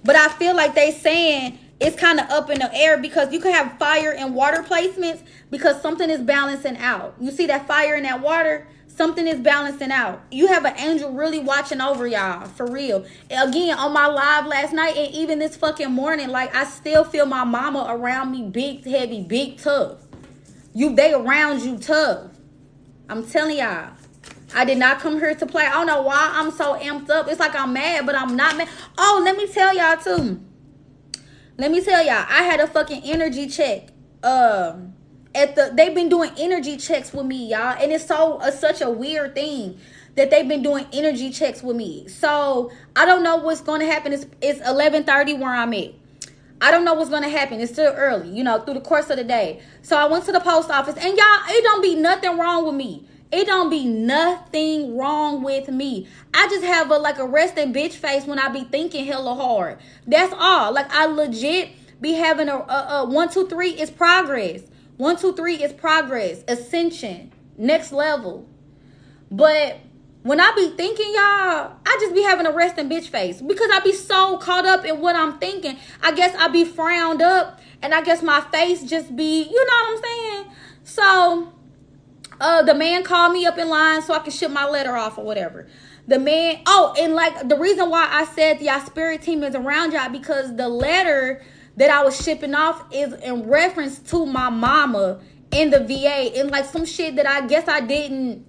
But I feel like they saying it's kind of up in the air, because you could have fire and water placements, because something is balancing out. You see that fire and that water? Something is balancing out. You have an angel really watching over y'all, for real. Again, on my live last night and even this fucking morning, like, I still feel my mama around me, big, heavy, big, tough. They around you tough. I'm telling y'all. I did not come here to play. I don't know why I'm so amped up. It's like I'm mad, but I'm not mad. Oh, let me tell y'all too. I had a fucking energy check. They've been doing energy checks with me, y'all, and it's such a weird thing that they've been doing energy checks with me. So I don't know what's going to happen. It's 11:30 where I'm at. I don't know what's going to happen. It's still early, through the course of the day. So I went to the post office, and y'all, it don't be nothing wrong with me. It don't be nothing wrong with me. I just have a resting bitch face when I be thinking hella hard. That's all. Like, I legit be having a 1, 2, 3 is progress. 1, 2, 3 is progress, ascension, next level. But When I be thinking, y'all, I just be having a resting bitch face because I be so caught up in what I'm thinking. I guess I be frowned up, and I guess my face just be, you know what I'm saying? So, the man called me up in line so I can ship my letter off or whatever. The man, and like the reason why I said y'all spirit team is around y'all, because the letter that I was shipping off is in reference to my mama in the VA, and like some shit that I guess I didn't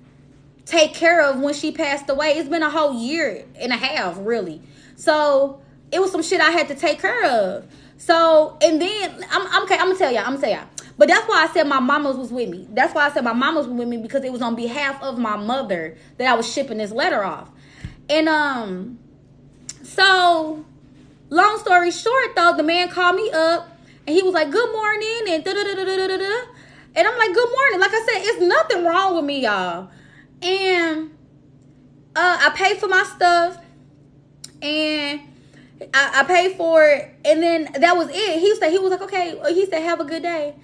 take care of when she passed away. It's been a whole year and a half, really. So it was some shit I had to take care of. So, and then I'm gonna tell y'all. But that's why I said my mama was with me. That's why I said my mama was with me, because it was on behalf of my mother that I was shipping this letter off. And so long story short, though, the man called me up and he was like, "Good morning," and da-da-da-da-da-da-da. And I'm like, "Good morning." Like I said, it's nothing wrong with me, y'all. And I paid for my stuff, and I paid for it, and then that was it. He was like, "Okay." He said, "Have a good day."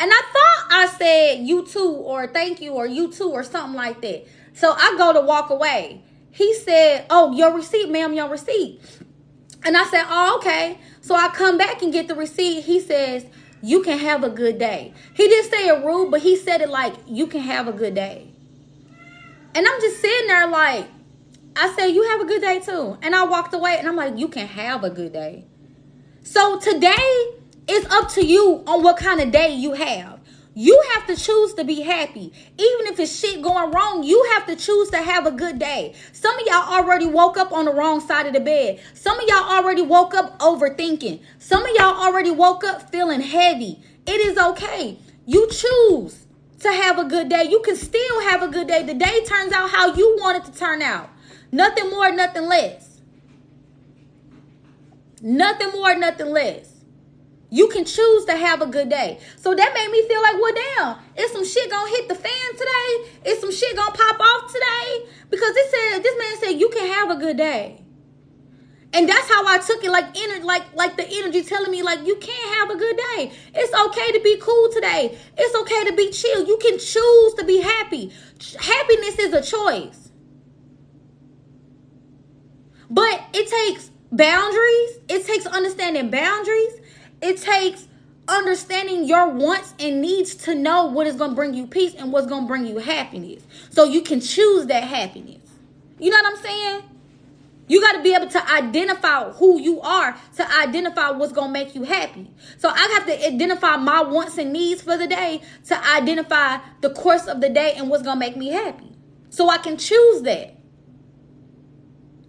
And I thought I said "you too" or "thank you" or "you too" or something like that. So I go to walk away. He said, "Oh, your receipt, ma'am, your receipt." And I said, "Oh, okay." So I come back and get the receipt. He says, "You can have a good day." He didn't say it rude, but he said it like, "You can have a good day." And I'm just sitting there like, I said, "You have a good day too." And I walked away, and I'm like, "You can have a good day." So today, it's up to you on what kind of day you have. You have to choose to be happy. Even if it's shit going wrong, you have to choose to have a good day. Some of y'all already woke up on the wrong side of the bed. Some of y'all already woke up overthinking. Some of y'all already woke up feeling heavy. It is okay. You choose to have a good day. You can still have a good day. The day turns out how you want it to turn out. Nothing more, nothing less. Nothing more, nothing less. You can choose to have a good day. So that made me feel like, well, damn, is some shit gonna hit the fan today? Is some shit gonna pop off today? Because this man said you can have a good day. And that's how I took it, like the energy telling me, like, you can't have a good day. It's okay to be cool today. It's okay to be chill. You can choose to be happy. Happiness is a choice. But it takes boundaries. It takes understanding boundaries. It takes understanding your wants and needs to know what is going to bring you peace and what's going to bring you happiness. So you can choose that happiness. You know what I'm saying? You got to be able to identify who you are, to identify what's going to make you happy. So I have to identify my wants and needs for the day, to identify the course of the day and what's going to make me happy. So I can choose that.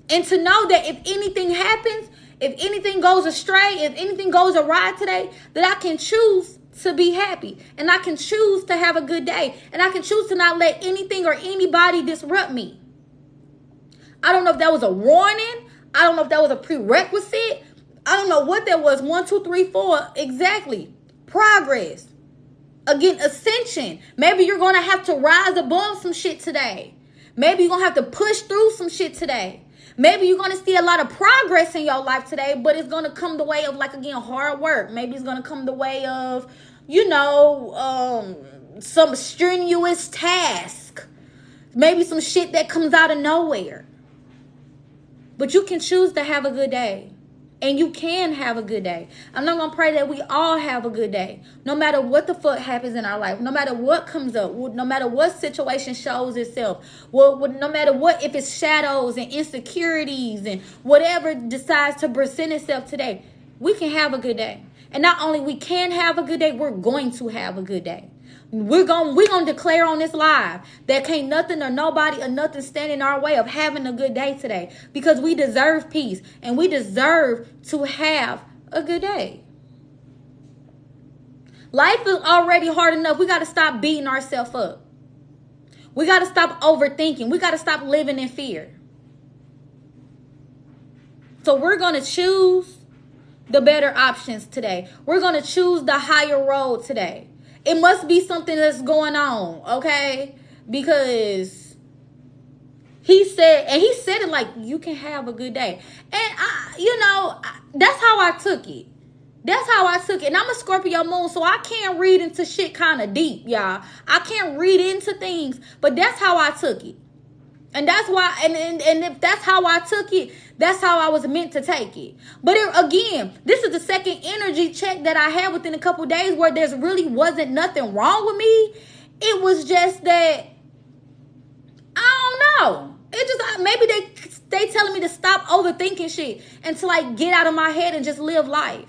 And to know that if anything happens, if anything goes astray, if anything goes awry today, that I can choose to be happy. And I can choose to have a good day. And I can choose to not let anything or anybody disrupt me. I don't know if that was a warning. I don't know if that was a prerequisite. I don't know what that was. 1, 2, 3, 4. Exactly. Progress. Again, ascension. Maybe you're going to have to rise above some shit today. Maybe you're going to have to push through some shit today. Maybe you're going to see a lot of progress in your life today, but it's going to come the way of, like, again, hard work. Maybe it's going to come the way of, some strenuous task. Maybe some shit that comes out of nowhere. But you can choose to have a good day. And you can have a good day. I'm not going to pray that we all have a good day. No matter what the fuck happens in our life. No matter what comes up. No matter what situation shows itself. No matter what, if it's shadows and insecurities and whatever decides to present itself today. We can have a good day. And not only we can have a good day, we're going to have a good day. We're gonna declare on this live that can't nothing or nobody or nothing stand in our way of having a good day today, because we deserve peace and we deserve to have a good day. Life is already hard enough. We got to stop beating ourselves up. We got to stop overthinking. We got to stop living in fear. So we're going to choose the better options today. We're going to choose the higher road today. It must be something that's going on, okay? Because he said it like, you can have a good day. And that's how I took it. That's how I took it. And I'm a Scorpio moon, so I can't read into shit kind of deep, y'all. I can't read into things, but that's how I took it. And that's why, and if that's how I took it, that's how I was meant to take it. But again, this is the second energy check that I had within a couple days where there's really wasn't nothing wrong with me. It was just that, I don't know. It just, maybe they telling me to stop overthinking shit and to like get out of my head and just live life.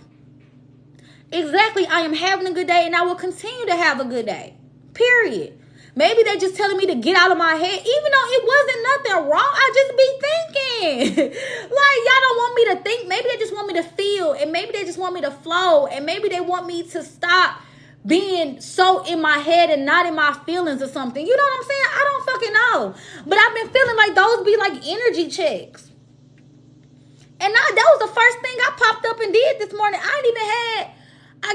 Exactly, I am having a good day and I will continue to have a good day. Period. Maybe they just telling me to get out of my head, even though it wasn't nothing wrong. I just be thinking. Like, y'all don't want me to think. Maybe they just want me to feel, and maybe they just want me to flow, and maybe they want me to stop being so in my head and not in my feelings or something. You know what I'm saying? I don't fucking know. But I've been feeling like those be like energy checks. And that was the first thing I popped up and did this morning. I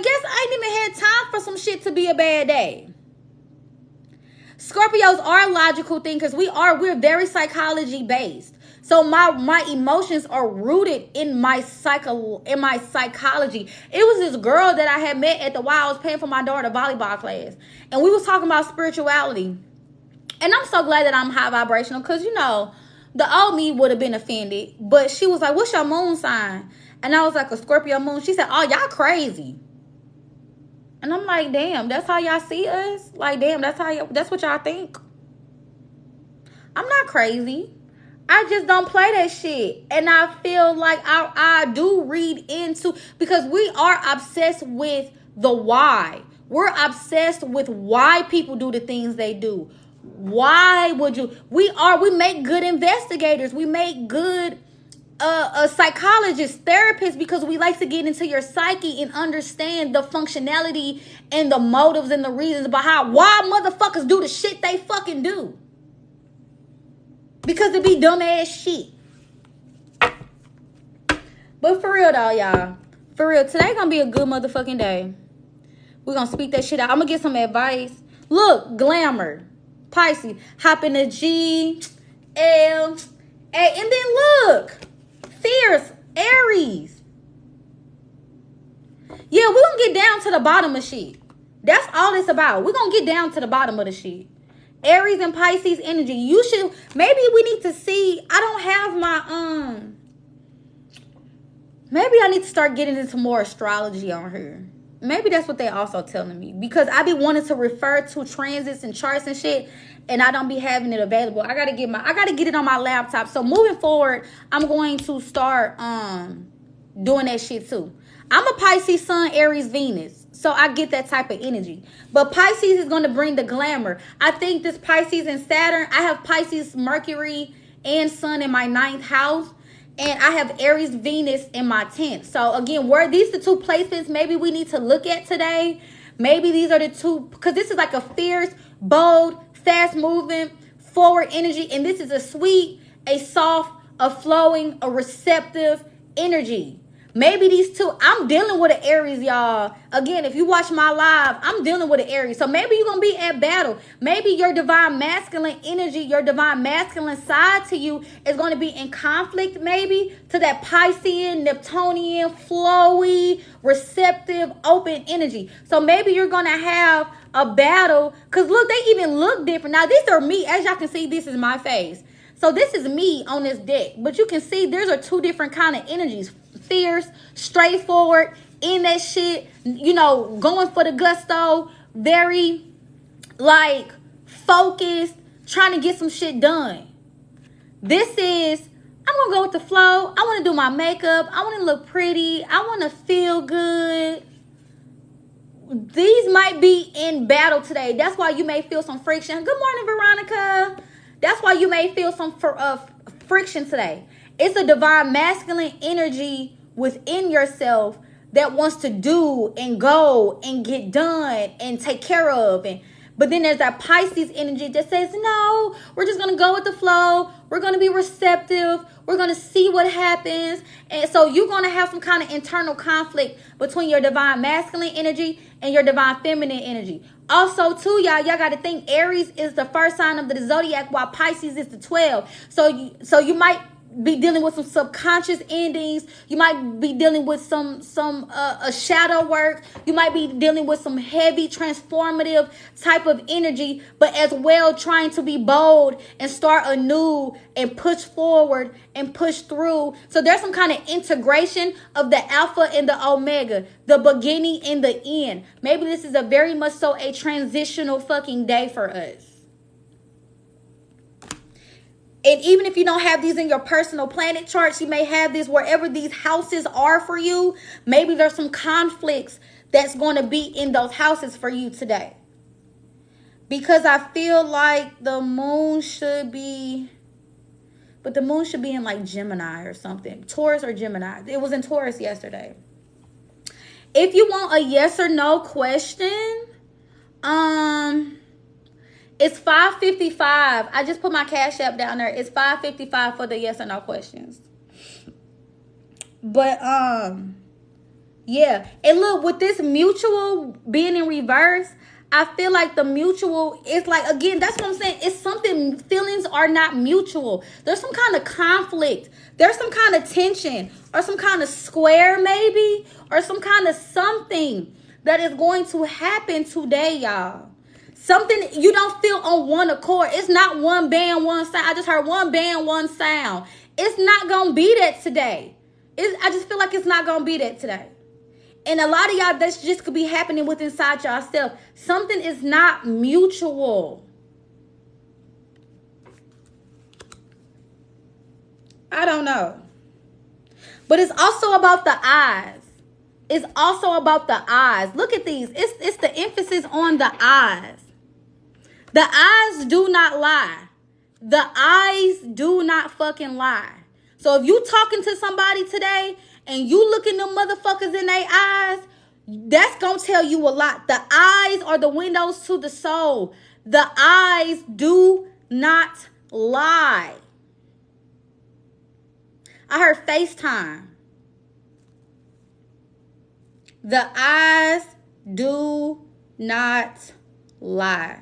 guess I ain't even had time for some shit to be a bad day. Scorpios are logical thinkers. We're very psychology based. So my emotions are rooted in my psychology. It was this girl that I had met at the while I was paying for my daughter volleyball class. And we was talking about spirituality. And I'm so glad that I'm high vibrational because, you know, the old me would have been offended. But she was like, what's your moon sign? And I was like, a Scorpio moon. She said, oh, y'all crazy. And I'm like, damn, that's how y'all see us? Like, damn, that's what y'all think? I'm not crazy. I just don't play that shit. And I feel like I do read into, because we are obsessed with the why. We're obsessed with why people do the things they do. Why would you? We make good investigators. We make good psychologists, therapists, because we like to get into your psyche and understand the functionality and the motives and the reasons behind why motherfuckers do the shit they fucking do. Because it be dumbass shit. But for real though, y'all. For real, today gonna be a good motherfucking day. We're gonna speak that shit out. I'm gonna get some advice. Look, glamour. Pisces. Hop in the G, L, A. And then look. Fierce. Aries. Yeah, we're gonna get down to the bottom of shit. That's all it's about. We're gonna get down to the bottom of the shit. Aries and Pisces energy. You should, maybe we need to see, I don't have my, maybe I need to start getting into more astrology on here. Maybe that's what they also telling me. Because I be wanting to refer to transits and charts and shit, and I don't be having it available. I gotta get it on my laptop. So moving forward, I'm going to start doing that shit too. I'm a Pisces Sun, Aries, Venus. So I get that type of energy. But Pisces is going to bring the glamour. I think this Pisces and Saturn, I have Pisces, Mercury, and Sun in my 9th house. And I have Aries, Venus in my 10th. So again, were these the two placements maybe we need to look at today? Maybe these are the two, because this is like a fierce, bold, fast moving, forward energy. And this is a sweet, a soft, a flowing, a receptive energy. Maybe these two, I'm dealing with an Aries, y'all. Again, if you watch my live, I'm dealing with an Aries. So maybe you're going to be at battle. Maybe your divine masculine energy, your divine masculine side to you is going to be in conflict maybe to that Piscean, Neptunian, flowy, receptive, open energy. So maybe you're going to have a battle. Because look, they even look different. Now, these are me. As y'all can see, this is my face. So this is me on this deck. But you can see there's are two different kind of energies. Fierce, straightforward, in that shit, you know, going for the gusto, very, like, focused, trying to get some shit done. This is, I'm going to go with the flow. I want to do my makeup. I want to look pretty. I want to feel good. These might be in battle today. That's why you may feel some friction. Good morning, Veronica. That's why you may feel some friction today. It's a divine masculine energy within yourself that wants to do and go and get done and take care of. But then there's that Pisces energy that says, no, we're just going to go with the flow. We're going to be receptive. We're going to see what happens. And so you're going to have some kind of internal conflict between your divine masculine energy and your divine feminine energy. Also, too, y'all got to think Aries is the first sign of the zodiac while Pisces is the 12. So you might be dealing with some subconscious endings. You might be dealing with some shadow work. You might be dealing with some heavy transformative type of energy, but as well trying to be bold and start anew and push forward and push through. So there's some kind of integration of the alpha and the omega, the beginning and the end. Maybe this is a very much so a transitional fucking day for us. And even if you don't have these in your personal planet charts, you may have this wherever these houses are for you. Maybe there's some conflicts that's going to be in those houses for you today. Because I feel like the moon should be, but the moon should be in like Gemini or something. Taurus or Gemini. It was in Taurus yesterday. If you want a yes or no question, it's 5:55. I just put my Cash App down there. It's 5:55 for the yes or no questions. But yeah. And look, with this mutual being in reverse, I feel like the mutual is like, again, that's what I'm saying. It's something, feelings are not mutual. There's some kind of conflict. There's some kind of tension or some kind of square maybe, or some kind of something that is going to happen today, y'all. Something you don't feel on one accord. It's not one band, one sound. I just heard one band, one sound. It's not going to be that today. I just feel like it's not going to be that today. And a lot of y'all, that's just could be happening with inside yourself. Something is not mutual. I don't know. But it's also about the eyes. It's also about the eyes. Look at these. It's the emphasis on the eyes. The eyes do not lie. The eyes do not fucking lie. So if you talking to somebody today and you looking them motherfuckers in their eyes, that's going to tell you a lot. The eyes are the windows to the soul. The eyes do not lie. I heard FaceTime. The eyes do not lie.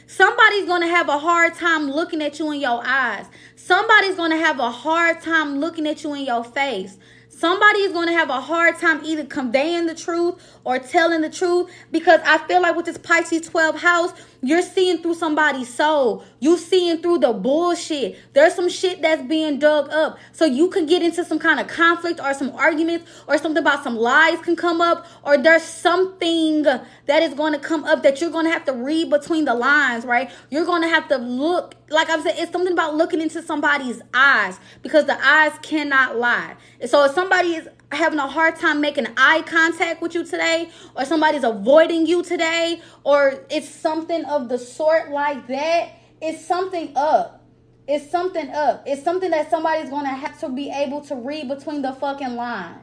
Somebody's going to have a hard time looking at you in your eyes. Somebody's going to have a hard time looking at you in your face. Somebody is going to have a hard time either conveying the truth or telling the truth, because I feel like with this Pisces 12th house, you're seeing through somebody's soul. You seeing through the bullshit. There's some shit that's being dug up. So you can get into some kind of conflict or some arguments or something about some lies can come up, or there's something that is going to come up that you're going to have to read between the lines, right? You're going to have to look, like I'm saying, it's something about looking into somebody's eyes, because the eyes cannot lie. So if somebody is having a hard time making eye contact with you today, or somebody's avoiding you today, or it's something of the sort like that, it's something up. It's something up. It's something that somebody's going to have to be able to read between the fucking lines.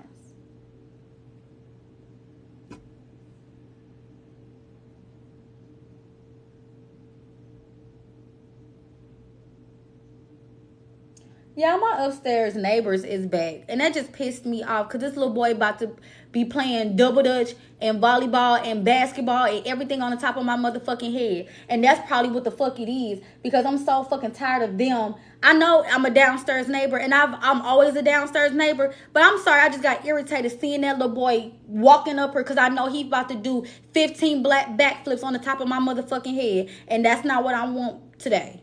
Yeah, my upstairs neighbors is back. And that just pissed me off, because this little boy about to be playing double dutch and volleyball and basketball and everything on the top of my motherfucking head. And that's probably what the fuck it is, because I'm so fucking tired of them. I know I'm a downstairs neighbor, and I'm always a downstairs neighbor. But I'm sorry, I just got irritated seeing that little boy walking up her, because I know he about to do 15 black backflips on the top of my motherfucking head. And that's not what I want today.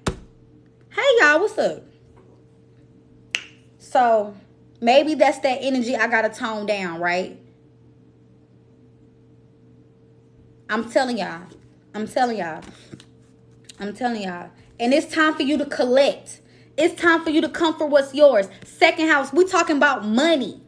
Hey, y'all, what's up? So maybe that's that energy I got to tone down, right? I'm telling y'all. And it's time for you to collect. It's time for you to come for what's yours. Second house, we talking about money.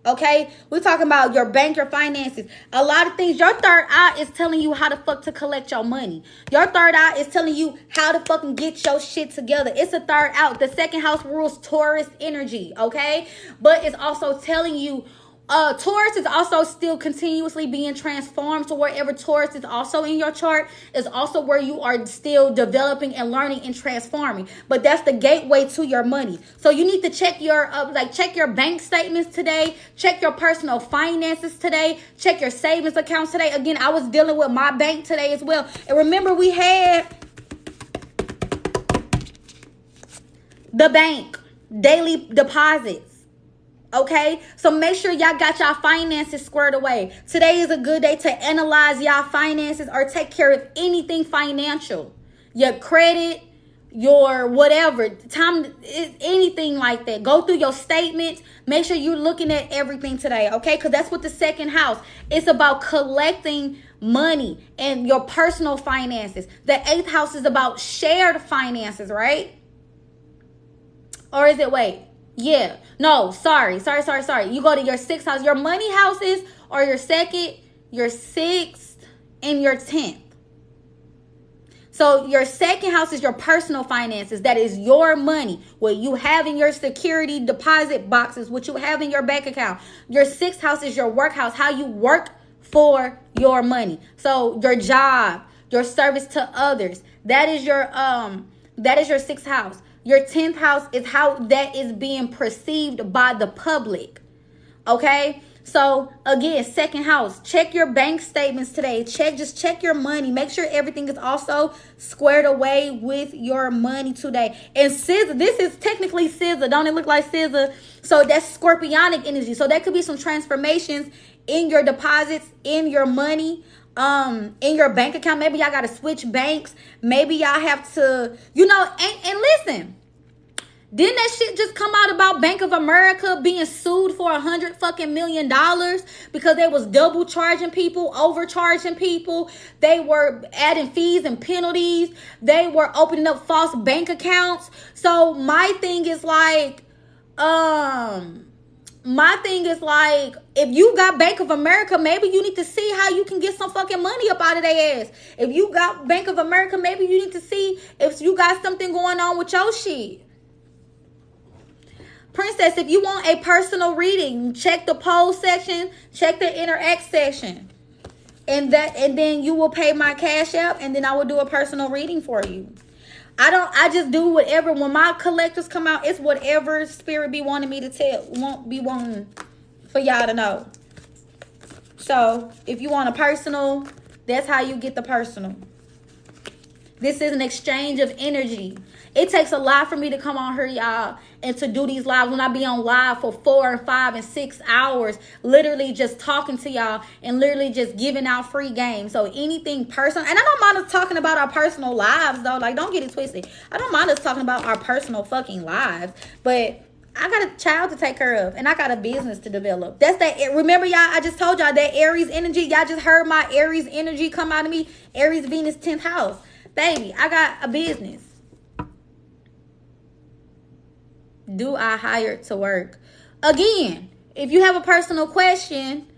Okay? We're talking about your bank, your finances. A lot of things. Your third eye is telling you how the fuck to collect your money. Your third eye is telling you how to fucking get your shit together. It's a third out. The second house rules Taurus energy. Okay? But it's also telling you Taurus is also still continuously being transformed. So wherever Taurus is also in your chart is also where you are still developing and learning and transforming. But that's the gateway to your money. So you need to check your check your bank statements today. Check your personal finances today. Check your savings accounts today. Again, I was dealing with my bank today as well. And remember, we had the bank, daily deposits. Okay, so make sure y'all got y'all finances squared away. Today is a good day to analyze y'all finances or take care of anything financial. Your credit, your whatever, time, anything like that. Go through your statements. Make sure you're looking at everything today, okay? Because that's what the second house, it's about collecting money and your personal finances. The 8th house is about shared finances, right? Or is it, wait? Yeah. No, sorry. You go to your 6th house. Your money houses are your 2nd, your 6th, and your 10th. So your 2nd house is your personal finances. That is your money. What you have in your security deposit boxes. What you have in your bank account. Your 6th house is your work house. How you work for your money. So your job, your service to others. That is your 6th house. Your 10th house is how that is being perceived by the public. Okay? So, again, 2nd house. Check your bank statements today. Just check your money. Make sure everything is also squared away with your money today. And scissor, this is technically scissor. Don't it look like scissor? So, that's scorpionic energy. So, there could be some transformations in your deposits, in your money, in your bank account. Maybe y'all got to switch banks. Maybe y'all have to, and listen. Didn't that shit just come out about Bank of America being sued for $100 million because they was double charging people, overcharging people. They were adding fees and penalties. They were opening up false bank accounts. So my thing is like, if you got Bank of America, maybe you need to see how you can get some fucking money up out of their ass. If you got Bank of America, maybe you need to see if you got something going on with your shit. Princess, if you want a personal reading, check the poll section, check the interact section. And then you will pay my Cash App, and then I will do a personal reading for you. I just do whatever. When my collectors come out, it's whatever spirit be wanting me to wanting for y'all to know. So if you want a personal, that's how you get the personal. This is an exchange of energy. It takes a lot for me to come on here, y'all, and to do these lives when I be on live for 4 and 5 and 6 hours, literally just talking to y'all and literally just giving out free games. So anything personal, and I don't mind us talking about our personal lives, though. Like, don't get it twisted. I don't mind us talking about our personal fucking lives, but I got a child to take care of, and I got a business to develop. That's that. Remember, y'all, I just told y'all that Aries energy. Y'all just heard my Aries energy come out of me. Aries, Venus, 10th house. Baby, I got a business. Do I hire to work? Again, if you have a personal question,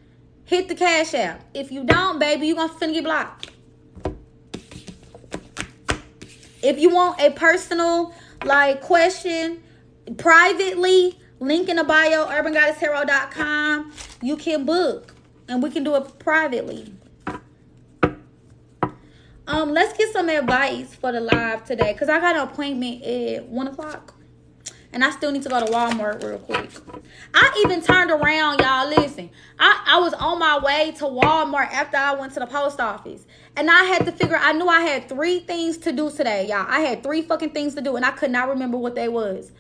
hit the Cash App. If you don't, baby, you're finna get blocked. If you want a personal, question, privately, link in the bio, urbangoddesstarot.com, you can book. And we can do it privately. Let's get some advice for the live today. Because I got an appointment at 1 o'clock. And I still need to go to Walmart real quick. I even turned around, y'all. Listen, I was on my way to Walmart after I went to the post office. And I had to figure, I knew I had 3 things to do today, y'all. I had 3 fucking things to do. And I could not remember what they was.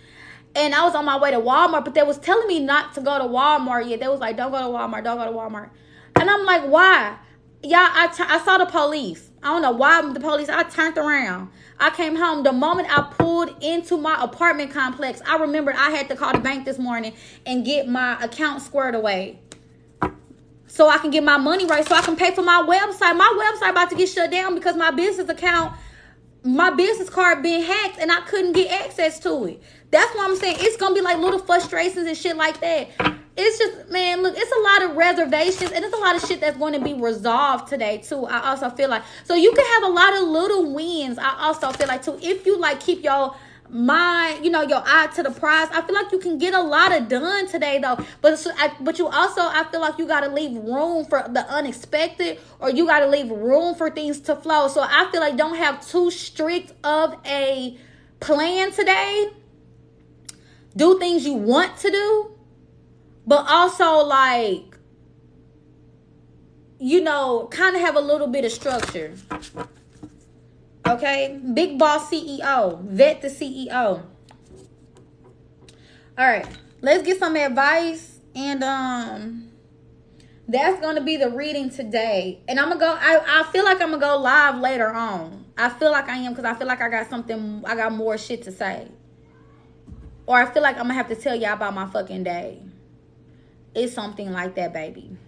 And I was on my way to Walmart. But they was telling me not to go to Walmart yet. They was like, don't go to Walmart. Don't go to Walmart. And I'm like, why? Y'all, I saw the police. I don't know why the police. I turned around. I came home. The moment I pulled into my apartment complex, I remembered I had to call the bank this morning and get my account squared away. So I can get my money right. So I can pay for my website. My website about to get shut down because my business account, my business card being hacked and I couldn't get access to it. That's what I'm saying. It's going to be like little frustrations and shit like that. It's just, man, look, it's a lot of reservations and it's a lot of shit that's going to be resolved today, too. I also feel like, so you can have a lot of little wins. I also feel like, too, if you, keep your mind, your eye to the prize, I feel like you can get a lot of done today, though. But you also, I feel like you got to leave room for the unexpected, or you got to leave room for things to flow. So I feel like don't have too strict of a plan today. Do things you want to do. But also, kind of have a little bit of structure. Okay? Big boss CEO. Vet the CEO. All right, let's get some advice, and that's gonna be the reading today. And I'm gonna go. I feel like I'm gonna go live later on. I feel like I am, because I feel like I got more shit to say, or I feel like I'm gonna have to tell y'all about my fucking day. It's something like that, baby.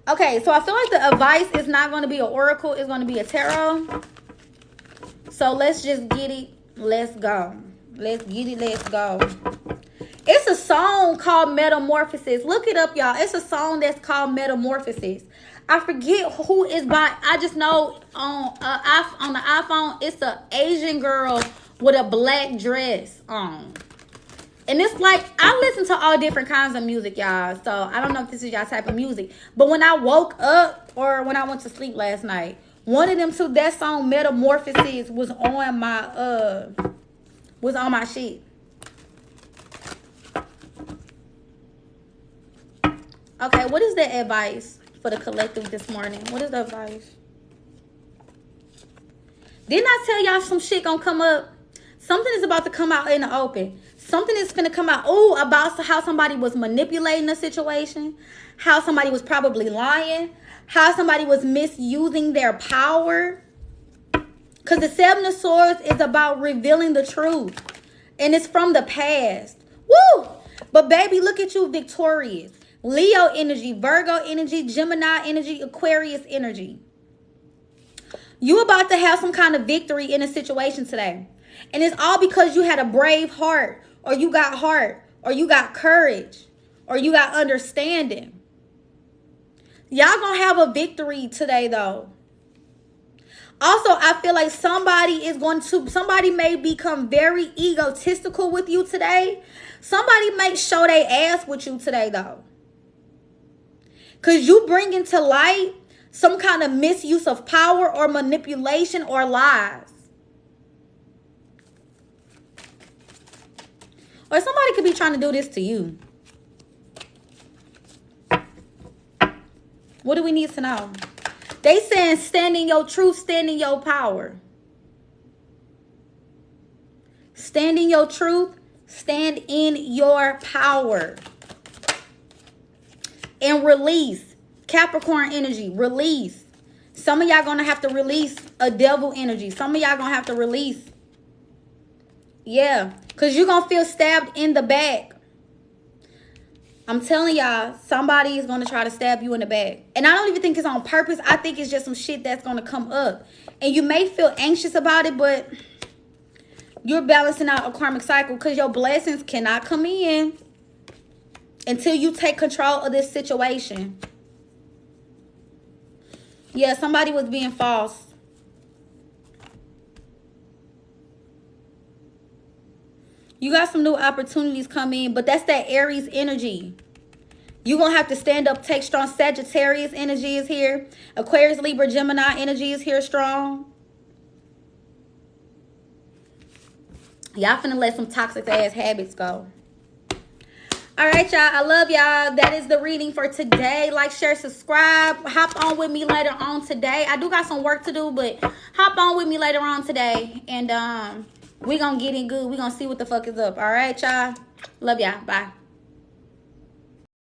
Okay, so I feel like the advice is not going to be an oracle. It's going to be a tarot. So let's just get it. Let's go. Let's get it. Let's go. It's a song called Metamorphosis. Look it up, y'all. It's a song that's called Metamorphosis. I forget who is by. I just know on the iPhone, it's an Asian girl with a black dress on. And it's like, I listen to all different kinds of music, y'all. So I don't know if this is y'all type of music. But when I woke up, or when I went to sleep last night, one of them two, that song Metamorphosis was on my shit. Okay, what is the advice for the collective this morning? What is the advice? Didn't I tell y'all some shit gonna come up? Something is about to come out in the open. Something is going to come out, about how somebody was manipulating the situation, how somebody was probably lying, how somebody was misusing their power. Because the Seven of Swords is about revealing the truth. And it's from the past. Woo! But baby, look at you victorious. Leo energy, Virgo energy, Gemini energy, Aquarius energy. You about to have some kind of victory in a situation today. And it's all because you had a brave heart, or you got heart, or you got courage, or you got understanding. Y'all gonna have a victory today, though. Also, I feel like somebody may become very egotistical with you today. Somebody may show their ass with you today, though. Because you bring into light some kind of misuse of power or manipulation or lies. Or somebody could be trying to do this to you. What do we need to know? They saying stand in your truth, stand in your power. Stand in your truth, stand in your power. And release. Capricorn energy, release. Some of y'all gonna have to release a devil energy. Some of y'all gonna have to release. Yeah, because you're going to feel stabbed in the back. I'm telling y'all, somebody is going to try to stab you in the back. And I don't even think it's on purpose. I think it's just some shit that's going to come up. And you may feel anxious about it, but you're balancing out a karmic cycle, because your blessings cannot come in until you take control of this situation. Yeah, somebody was being false. You got some new opportunities coming, but that's that Aries energy. You're going to have to stand up, take strong. Sagittarius energy is here. Aquarius, Libra, Gemini energy is here strong. Y'all finna let some toxic ass habits go. All right, y'all. I love y'all. That is the reading for today. Like, share, subscribe. Hop on with me later on today. I do got some work to do, but hop on with me later on today. And, we gonna get in good. We gonna see what the fuck is up. All right, y'all. Love y'all. Bye.